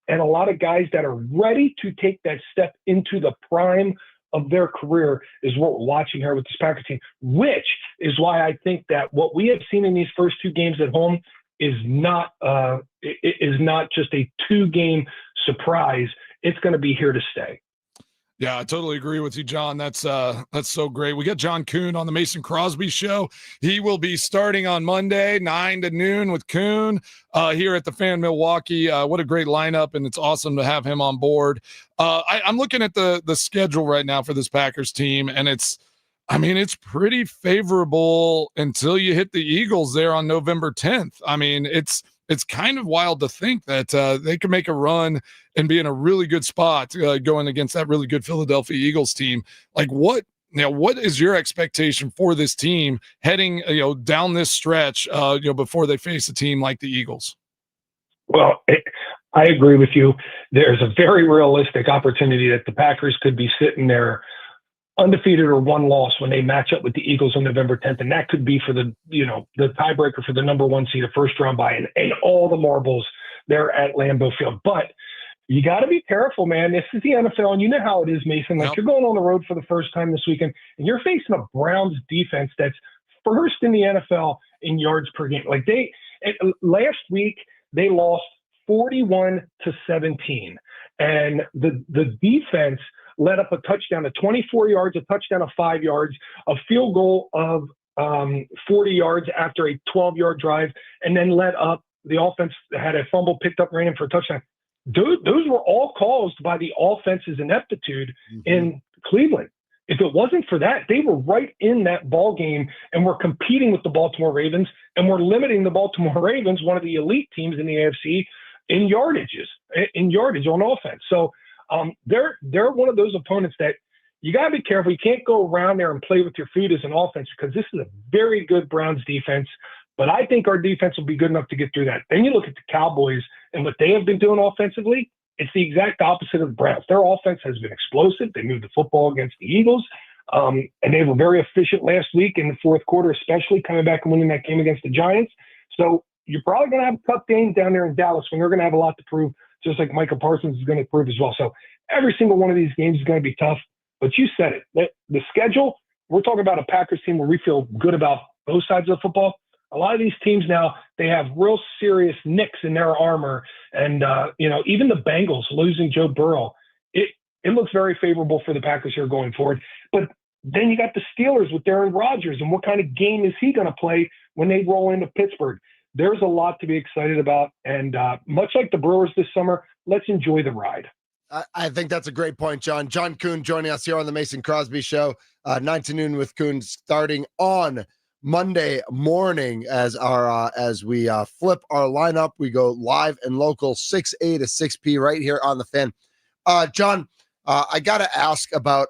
and a lot of guys that are ready to take that step into the prime of their career is what we're watching here with this Packers team, which is why I think that what we have seen in these first 2 games at home is not just a 2-game surprise. It's going to be here to stay. Yeah, I totally agree with you, John. That's so great. We got John Kuhn on the Mason Crosby show. He will be starting on Monday, 9 to noon with Kuhn here at the Fan Milwaukee. What a great lineup, and it's awesome to have him on board. I'm looking at the schedule right now for this Packers team, and it's pretty favorable until you hit the Eagles there on November 10th. I mean, it's kind of wild to think that they can make a run and be in a really good spot going against that really good Philadelphia Eagles team. Like, what is your expectation for this team heading down this stretch before they face a team like the Eagles? Well, I agree with you. There's a very realistic opportunity that the Packers could be sitting there undefeated or 1 loss when they match up with the Eagles on November 10th. And that could be for the tiebreaker for the number 1 seed, a first round bye, and all the marbles there at Lambeau Field. But you got to be careful, man. This is the NFL, and you know how it is, Mason. Like, you're going on the road for the first time this weekend, and you're facing a Browns defense that's first in the NFL in yards per game. Like, last week, they lost 41-17. And the defense let up a touchdown of 24 yards, a touchdown of 5 yards, a field goal of 40 yards after a 12-yard drive, and then let up. The offense had a fumble picked up, ran in for a touchdown. Those were all caused by the offense's ineptitude in Cleveland. If it wasn't for that, they were right in that ball game and were competing with the Baltimore Ravens, and were limiting the Baltimore Ravens, one of the elite teams in the AFC, in yardage on offense. So they're one of those opponents that you got to be careful. You can't go around there and play with your feet as an offense, because this is a very good Browns defense. But I think our defense will be good enough to get through that. Then you look at the Cowboys and what they have been doing offensively. It's the exact opposite of the Browns. Their offense has been explosive. They moved the football against the Eagles, and they were very efficient last week in the fourth quarter, especially coming back and winning that game against the Giants. So you're probably going to have a tough game down there in Dallas when they're going to have a lot to prove, just like Micah Parsons is going to prove as well. So every single one of these games is going to be tough. But you said it. The schedule, we're talking about a Packers team where we feel good about both sides of the football. A lot of these teams now, they have real serious nicks in their armor. And, even the Bengals losing Joe Burrow, it looks very favorable for the Packers here going forward. But then you got the Steelers with Aaron Rodgers, and what kind of game is he going to play when they roll into Pittsburgh? There's a lot to be excited about. And much like the Brewers this summer, let's enjoy the ride. I think that's a great point, John. John Kuhn joining us here on the Mason Crosby Show, 9 to noon with Kuhn, starting on Monday morning as we flip our lineup. We go live and local 6A to 6P right here on the Fan. John, I got to ask about,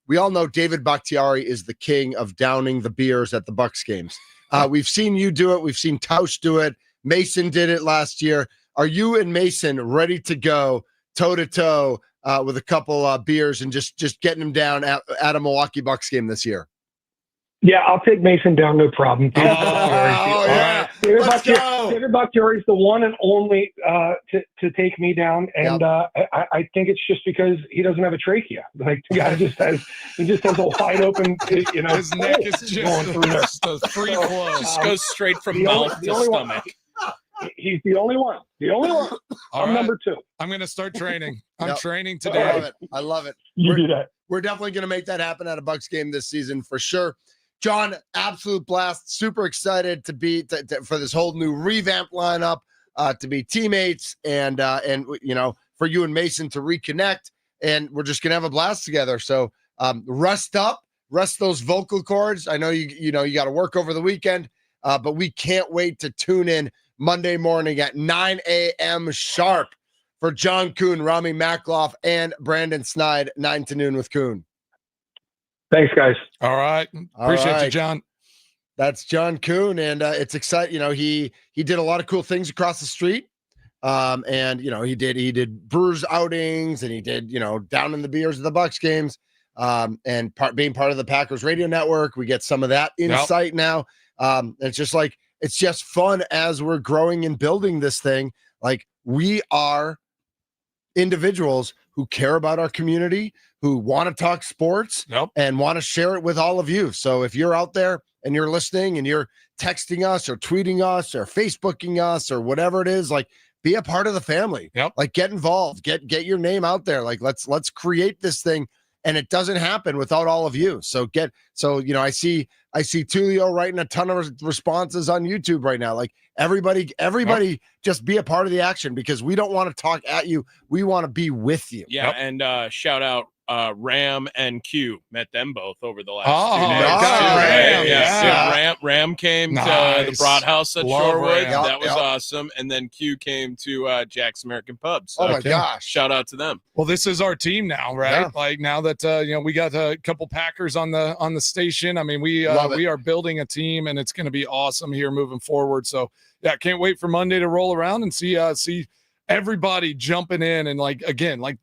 we all know David Bakhtiari is the king of downing the beers at the Bucs games. We've seen you do it. We've seen Tausch do it. Mason did it last year. Are you and Mason ready to go toe-to-toe with a couple beers and just getting him down at a Milwaukee Bucs game this year? Yeah, I'll take Mason down, no problem. David Bakhtiari is the one and only to take me down, and I think it's just because he doesn't have a trachea. Like, the guy just has a wide open, his neck is just a free flow. Just goes straight from mouth to stomach. He's the only one. I'm number 2. I'm going to start training. I'm training today. I love it. You do that. We're definitely going to make that happen at a Bucs game this season for sure. John, absolute blast. Super excited to be for this whole new revamped lineup, to be teammates, and for you and Mason to reconnect, and we're just gonna have a blast together. So rest those vocal cords. I know you got to work over the weekend, but we can't wait to tune in Monday morning at 9 a.m. sharp for John Kuhn, Rami Makloff, and Brandon Snide, 9 to noon with Kuhn. Thanks, guys. All right. Appreciate you, John. That's John Kuhn, and it's exciting. You know, he did a lot of cool things across the street. And you know, he did Brewers outings, and he did, you know, down in the beers of the Bucks games. And being part of the Packers radio network, we get some of that insight now. It's just like, it's just fun as we're growing and building this thing. Like, we are individuals who care about our community, who want to talk sports and want to share it with all of you. So if you're out there and you're listening and you're texting us or tweeting us or Facebooking us or whatever it is, like, be a part of the family. Like, get involved, get your name out there. Like, let's create this thing. And it doesn't happen without all of you. So you know, I see Tulio writing a ton of responses on YouTube right now. Like, everybody just be a part of the action, because we don't want to talk at you. We want to be with you. Yeah. And shout out Ram and Q. Met them both over the last 2 days. Nice. Ram came to the Broad House at Shorewood. That was awesome. And then Q came to Jack's American Pub. So, oh my gosh. Shout out to them. Well, this is our team now, right? Yeah. Like, now that you know, we got a couple Packers on the station. I mean, we are building a team, and it's going to be awesome here moving forward. So yeah, can't wait for Monday to roll around and see everybody jumping in. And like, again, like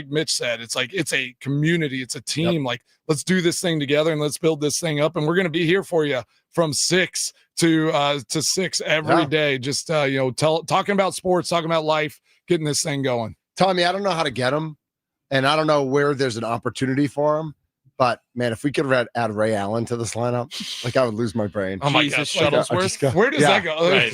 Mitch said, it's like, it's a community, it's a team. Like, let's do this thing together and let's build this thing up. And we're going to be here for you from 6 to 6 every day. Just you know, talking about sports, talking about life, getting this thing going. Tommy, I don't know how to get him, and I don't know where there's an opportunity for him. But man, if we could add Ray Allen to this lineup, like, I would lose my brain. Oh my God, Shuttlesworth. Where does that go? Right.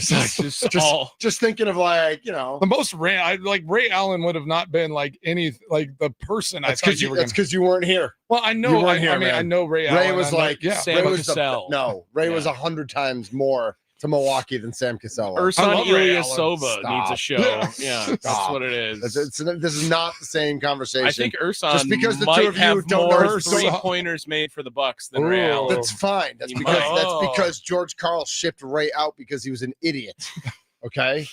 just thinking of, like, you know, the most Ray Allen would have not been like any, like, the person. That's because you weren't here. Well, I know. I know Ray Allen. Ray was like, Sam Cassell. Ray was 100 times more to Milwaukee than Sam Cassell. Ursan Ilyasova needs a show. Yeah, that's what it is. This is not the same conversation. I think Ursan just because the might two of you have don't more know 3-pointers made for the Bucks than Ray Allen. That's fine. That's because George Karl shipped Ray out because he was an idiot. Okay.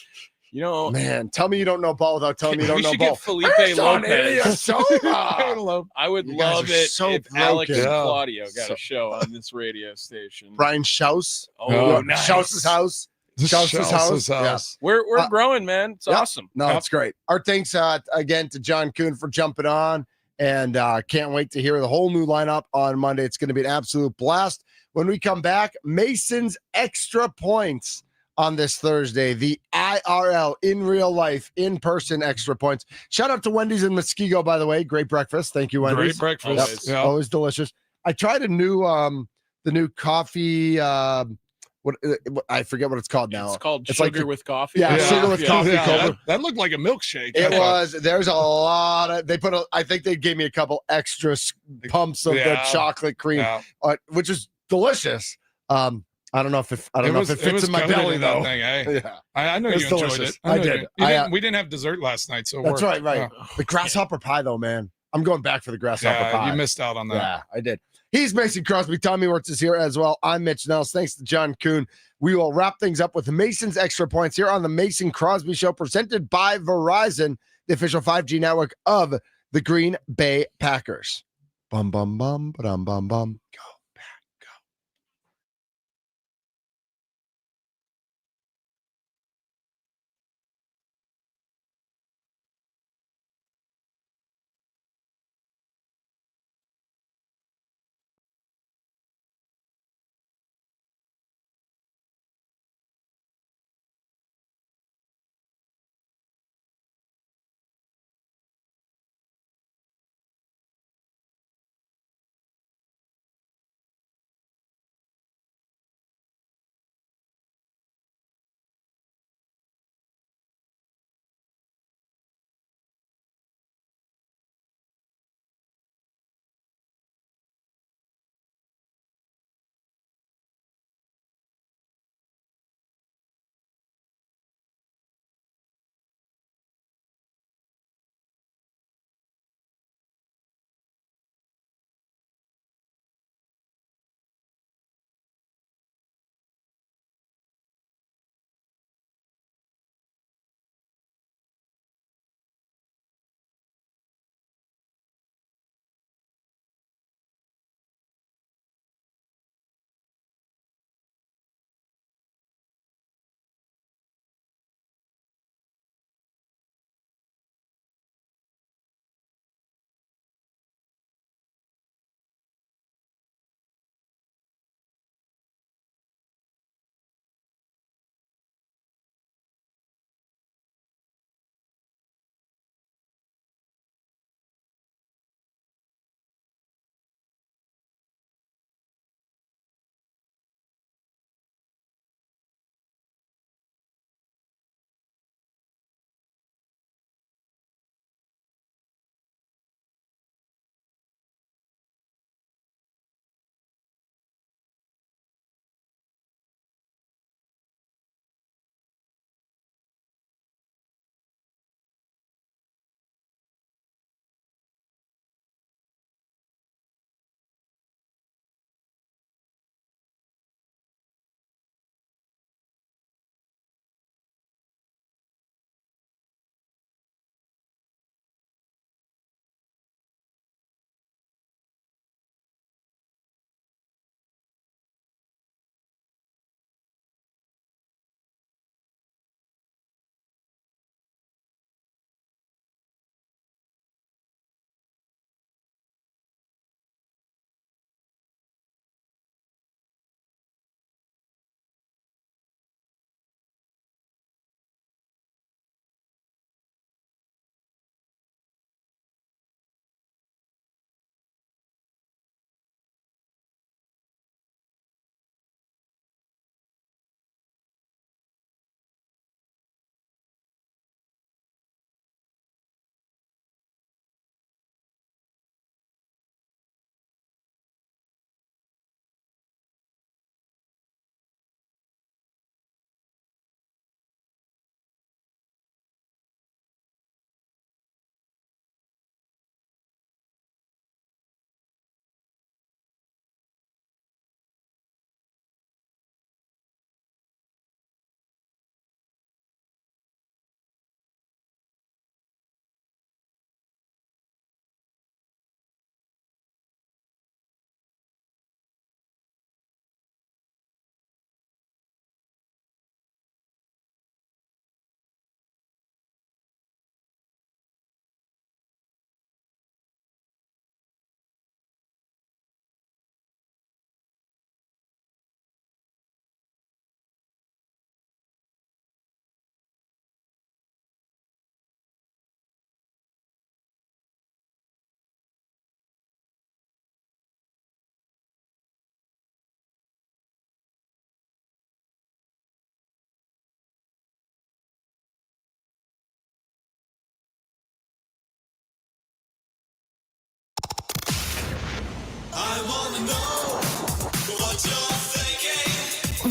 You know, man, tell me you don't know ball without telling me you don't know ball. ball. Get Felipe Lopez. I would love it if Alex and Claudio got a show on this radio station. Brian Schaus. Oh, nice. Schaus's house. Schaus's house. Yeah. We're growing, man. It's awesome. No, it's great. Our thanks again to John Kuhn for jumping on, and can't wait to hear the whole new lineup on Monday. It's going to be an absolute blast. When we come back, Mason's extra points on this Thursday, the IRL, in real life, in person extra points. Shout out to Wendy's in Muskego, by the way. Great breakfast. Thank you, Wendy's. Great breakfast. Always delicious. I tried the new coffee. What I forget what it's called now. It's called sugar with coffee. Yeah, sugar with coffee. That looked like a milkshake. It was. There's a lot of. I think they gave me a couple extra pumps of the chocolate cream, which is delicious. I don't know if it fits in my belly though. Thing, eh? Yeah, I know you enjoyed it. I did. We didn't have dessert last night, so that's right. Yeah. The grasshopper pie though, man. I'm going back for the grasshopper pie. You missed out on that. Yeah, I did. He's Mason Crosby. Tommy Wirtz is here as well. I'm Mitch Nels. Thanks to John Kuhn. We will wrap things up with Mason's extra points here on the Mason Crosby Show, presented by Verizon, the official 5G network of the Green Bay Packers. Bum bum bum bum bum bum. Go.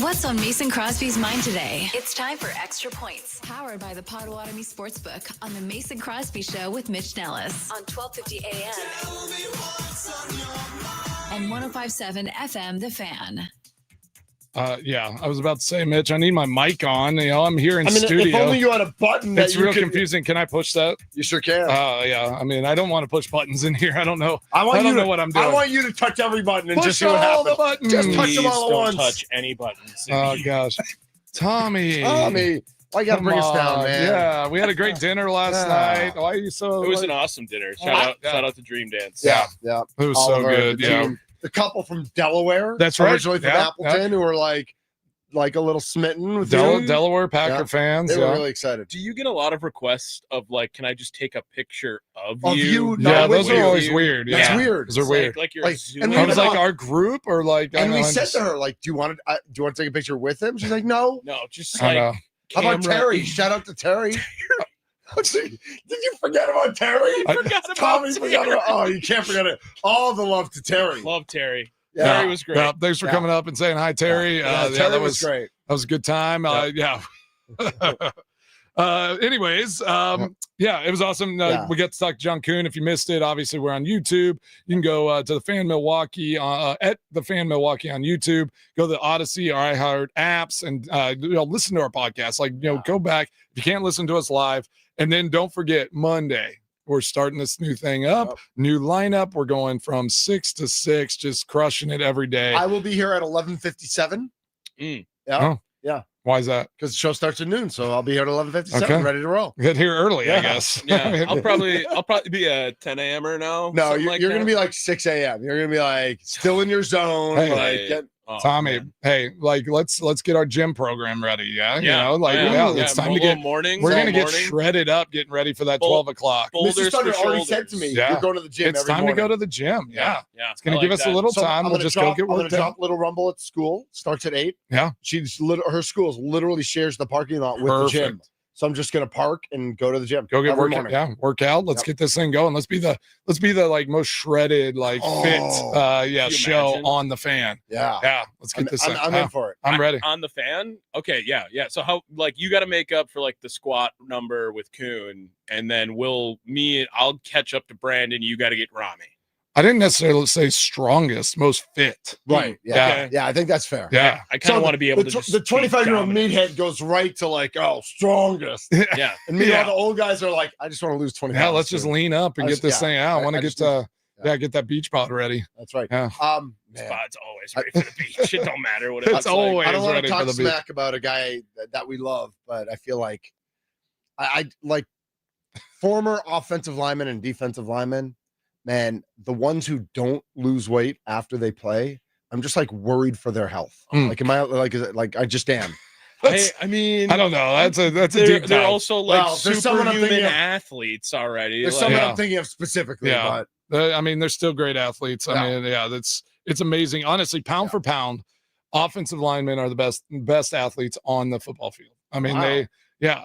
What's on Mason Crosby's mind today? It's time for Extra Points, powered by the Potawatomi Sportsbook on the Mason Crosby Show with Mitch Nellis on 1250 AM and 105.7 FM, The Fan. Yeah, I was about to say, Mitch, I need my mic on. I'm here in I mean, studio. if only you had a button that It's you real could... confusing. Can I push that? You sure can. Yeah. I mean, I don't want to push buttons in here. I don't know. I don't know what I'm doing. I want you to touch every button and Push just see what all happens. the buttons. Just touch them Please all at don't once. touch any buttons. Oh, gosh. Tommy. Why you got to Come bring us down, on. man? Yeah, we had a great dinner last night. Why are you so... It was an awesome dinner. Shout out to Dream Dance. Yeah. It was Oliver, so good. the Yeah. team. The couple from Delaware. That's right. Originally from Yeah, Appleton, who were like a little smitten with you. Delaware Packer Yeah. fans. They were really excited. Do you get a lot of requests of like, can I just take a picture of Of you? you? No, Yeah, wait, those wait, are always you. weird. That's Yeah. weird. Those are weird. Like you're Like, zooming. and I was we- like, our group or like... And I we don't know, said just- to her, like, do you want to take a picture with him? She's like, no. No, just I like know. How about camera- Terry? Shout out to Terry. Did you forget about Terry? Forgot about Tommy Terry. forgot about. Oh, you can't forget it. All the love to Terry. Love Terry. Yeah. Terry was great. Yeah, thanks for Yeah. coming up and saying hi, Terry. Terry that was great. That was a good time. Yeah. Anyways, yeah, it was awesome. Yeah. We got to talk to John Kuhn. If you missed it, obviously we're on YouTube. You can go to the Fan Milwaukee at the Fan Milwaukee on YouTube. Go to the Odyssey or iHeart apps and listen to our podcast. Go back if you can't listen to us live. And then don't forget Monday. We're starting this new thing up, Yep. new lineup. We're going from 6 to 6, just crushing it every day. I will be here at 11:57. Mm. Yeah. Oh. Yeah. Why is that? Because the show starts at noon, so I'll be here at 11:57, Okay. ready to roll. Get here early, I Yeah. guess. Yeah, I'll probably be a 10 a.m.er now. No, something you're, like you're that. gonna be like 6 a.m. You're gonna be like still in your zone. Hey. like, get, Oh, Tommy, man. hey, let's get our gym program ready. Yeah, Yeah. it's time to Little get. morning. We're gonna get morning. shredded up, getting ready for that Bold- 12 o'clock. Mr. Boulders Thunder for already said to shoulders. me, Yeah. you're going to the gym. It's every time morning. to go to the gym. Yeah, Yeah, it's gonna I give like us that. a little So time. I'm We'll gonna just drop, go get I'm gonna worked out. drop Little Rumble at school. Starts at 8. Yeah. Her school literally shares the parking lot with the gym. Perfect. So I'm just gonna park and go to the gym. Go get every work. morning. Yeah, work out. Let's Yep. get this thing going. Let's be the like most shredded, like fit, Oh, you show imagine? on the Fan. Yeah. Yeah, let's get this. I'm thing. in for it. I'm ready. On the Fan. Okay, yeah. So how you got to make up for like the squat number with Kuhn, and then I'll catch up to Brandon. You got to get Rami. I didn't necessarily say strongest, most fit. Right. Yeah. Yeah. Yeah. I think that's fair. Yeah. I kind of want to be able to just the 25-year-old be dominant. meathead goes right to like, oh, strongest. Yeah. And meanwhile, Yeah. the old guys are like, I just want to lose 20 Yeah, pounds. let's just dude. lean up and I get just- this yeah. thing out. I want I to get just to need- get that beach pod ready. That's right. Yeah. Man. Spot's always ready for the beach. It don't matter what it's It's always I don't want ready to for talk the beach. smack about a guy that we love, but I feel like I like former offensive linemen and defensive linemen, man, the ones who don't lose weight after they play, I'm just like worried for their health. Mm. Like, am I like, is it like I just am? I mean, I don't know. That's a they're, deep they're dive. also like Well, there's someone I'm superhuman thinking of- athletes already. There's like, someone Yeah. I'm thinking of specifically, Yeah. but I mean, they're still great athletes. I mean, yeah, it's amazing. Honestly, pound for pound, offensive linemen are the best athletes on the football field. I mean, Wow.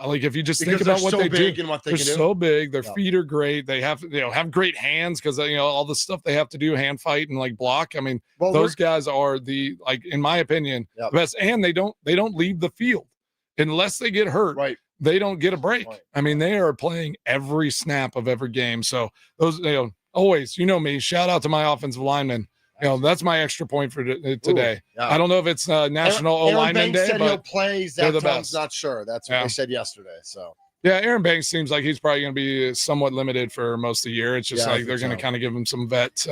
like if you just because think about they're what so they big do, and what they they're can do. so big. Their Yeah. feet are great. They have have great hands because all the stuff they have to do, hand fight and like block. I mean, Well, those guys are in my opinion, Yep. the best. And they don't leave the field unless they get hurt. right. They don't get a break. Right. I mean, they are playing every snap of every game. So those, always, me, shout out to my offensive linemen. That's my extra point for today. Yeah. I don't know if it's National Aaron O-Lineman Banks Day, said he'll but play. they're Zach the Tom's best. not sure. That's what Yeah. they said yesterday. So yeah, Aaron Banks seems like he's probably going to be somewhat limited for most of the year. It's just Yeah, I like think they're going to so. kind of give him some vet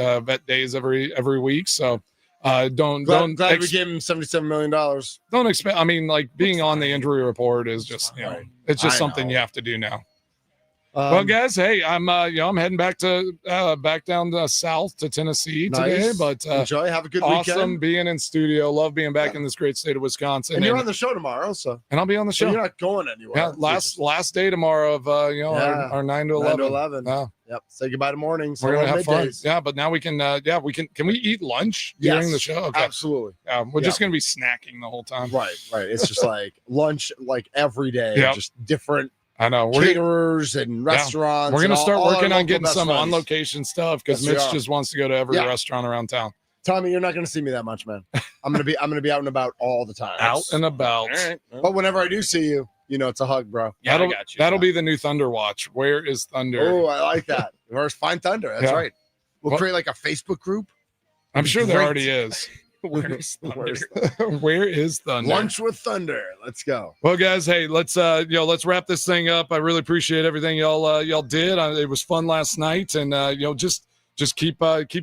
days every week. So don't glad we gave him $77 million. don't expect. I mean, like being on the injury report is just Right. it's just I something know. you have to do now. Well, guys, hey, I'm heading back down south to Tennessee today, Nice. but Enjoy. Have a good awesome weekend. being in studio. Love being back in this great state of Wisconsin, And you're on the show tomorrow, so I'll be on the so show. you're not going anywhere. Yeah, last day tomorrow of Yeah. our 9 to 9 11. to 11. Yeah, Yep. Say goodbye to mornings. we're gonna Hello, have fun. middays. Yeah, but now we can can we eat lunch during Yes, the show? Okay, Absolutely. yeah, we're Yeah. just gonna be snacking the whole time. Right. It's just like lunch, like every day. Yep. Just different I know we're caterers and restaurants. we're gonna and start all our working on local getting best some friends. on location stuff because Yes, we Mitch are. just wants to go to every Yeah. restaurant around town. Tommy, you're not going to see me that much, man. I'm going to be out and about all the time. Out and about. All right. Well, But whenever I do see you, it's a hug, bro. yeah, I that'll got you. that'll be the new Thunder watch. Where is Thunder? Oh, I like that. Where's Find Thunder? That's Yeah. right. We'll Well- create like a Facebook group. I'm sure there Great. already is. Where's Thunder? Where is Thunder? Lunch with Thunder. Let's go. Well, guys, hey, let's wrap this thing up. I really appreciate everything y'all did. It was fun last night, and just keep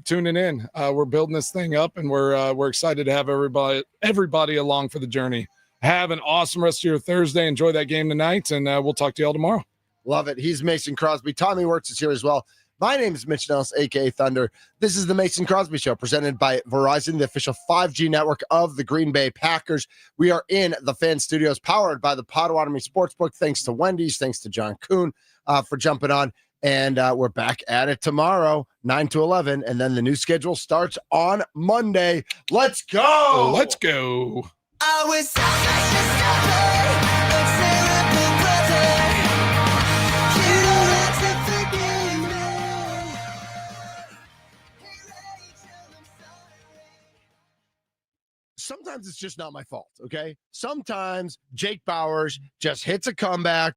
tuning in. We're building this thing up, and we're excited to have everybody along for the journey. Have an awesome rest of your Thursday. Enjoy that game tonight, and we'll talk to y'all tomorrow. Love it. He's Mason Crosby. Tommy Wirtz is here as well. My name is Mitch Nellis, a.k.a. Thunder. This is the Mason Crosby Show, presented by Verizon, the official 5G network of the Green Bay Packers. We are in the Fan Studios, powered by the Potawatomi Sportsbook. Thanks to Wendy's. Thanks to John Kuhn for jumping on. And we're back at it tomorrow, 9 to 11. And then the new schedule starts on Monday. Let's go. Let's go. I was so precious to play, but terrible brother. You don't have to forgive me. Hey, Rachel, I'm sorry. Sometimes it's just not my fault, okay? Sometimes Jake Bowers just hits a comeback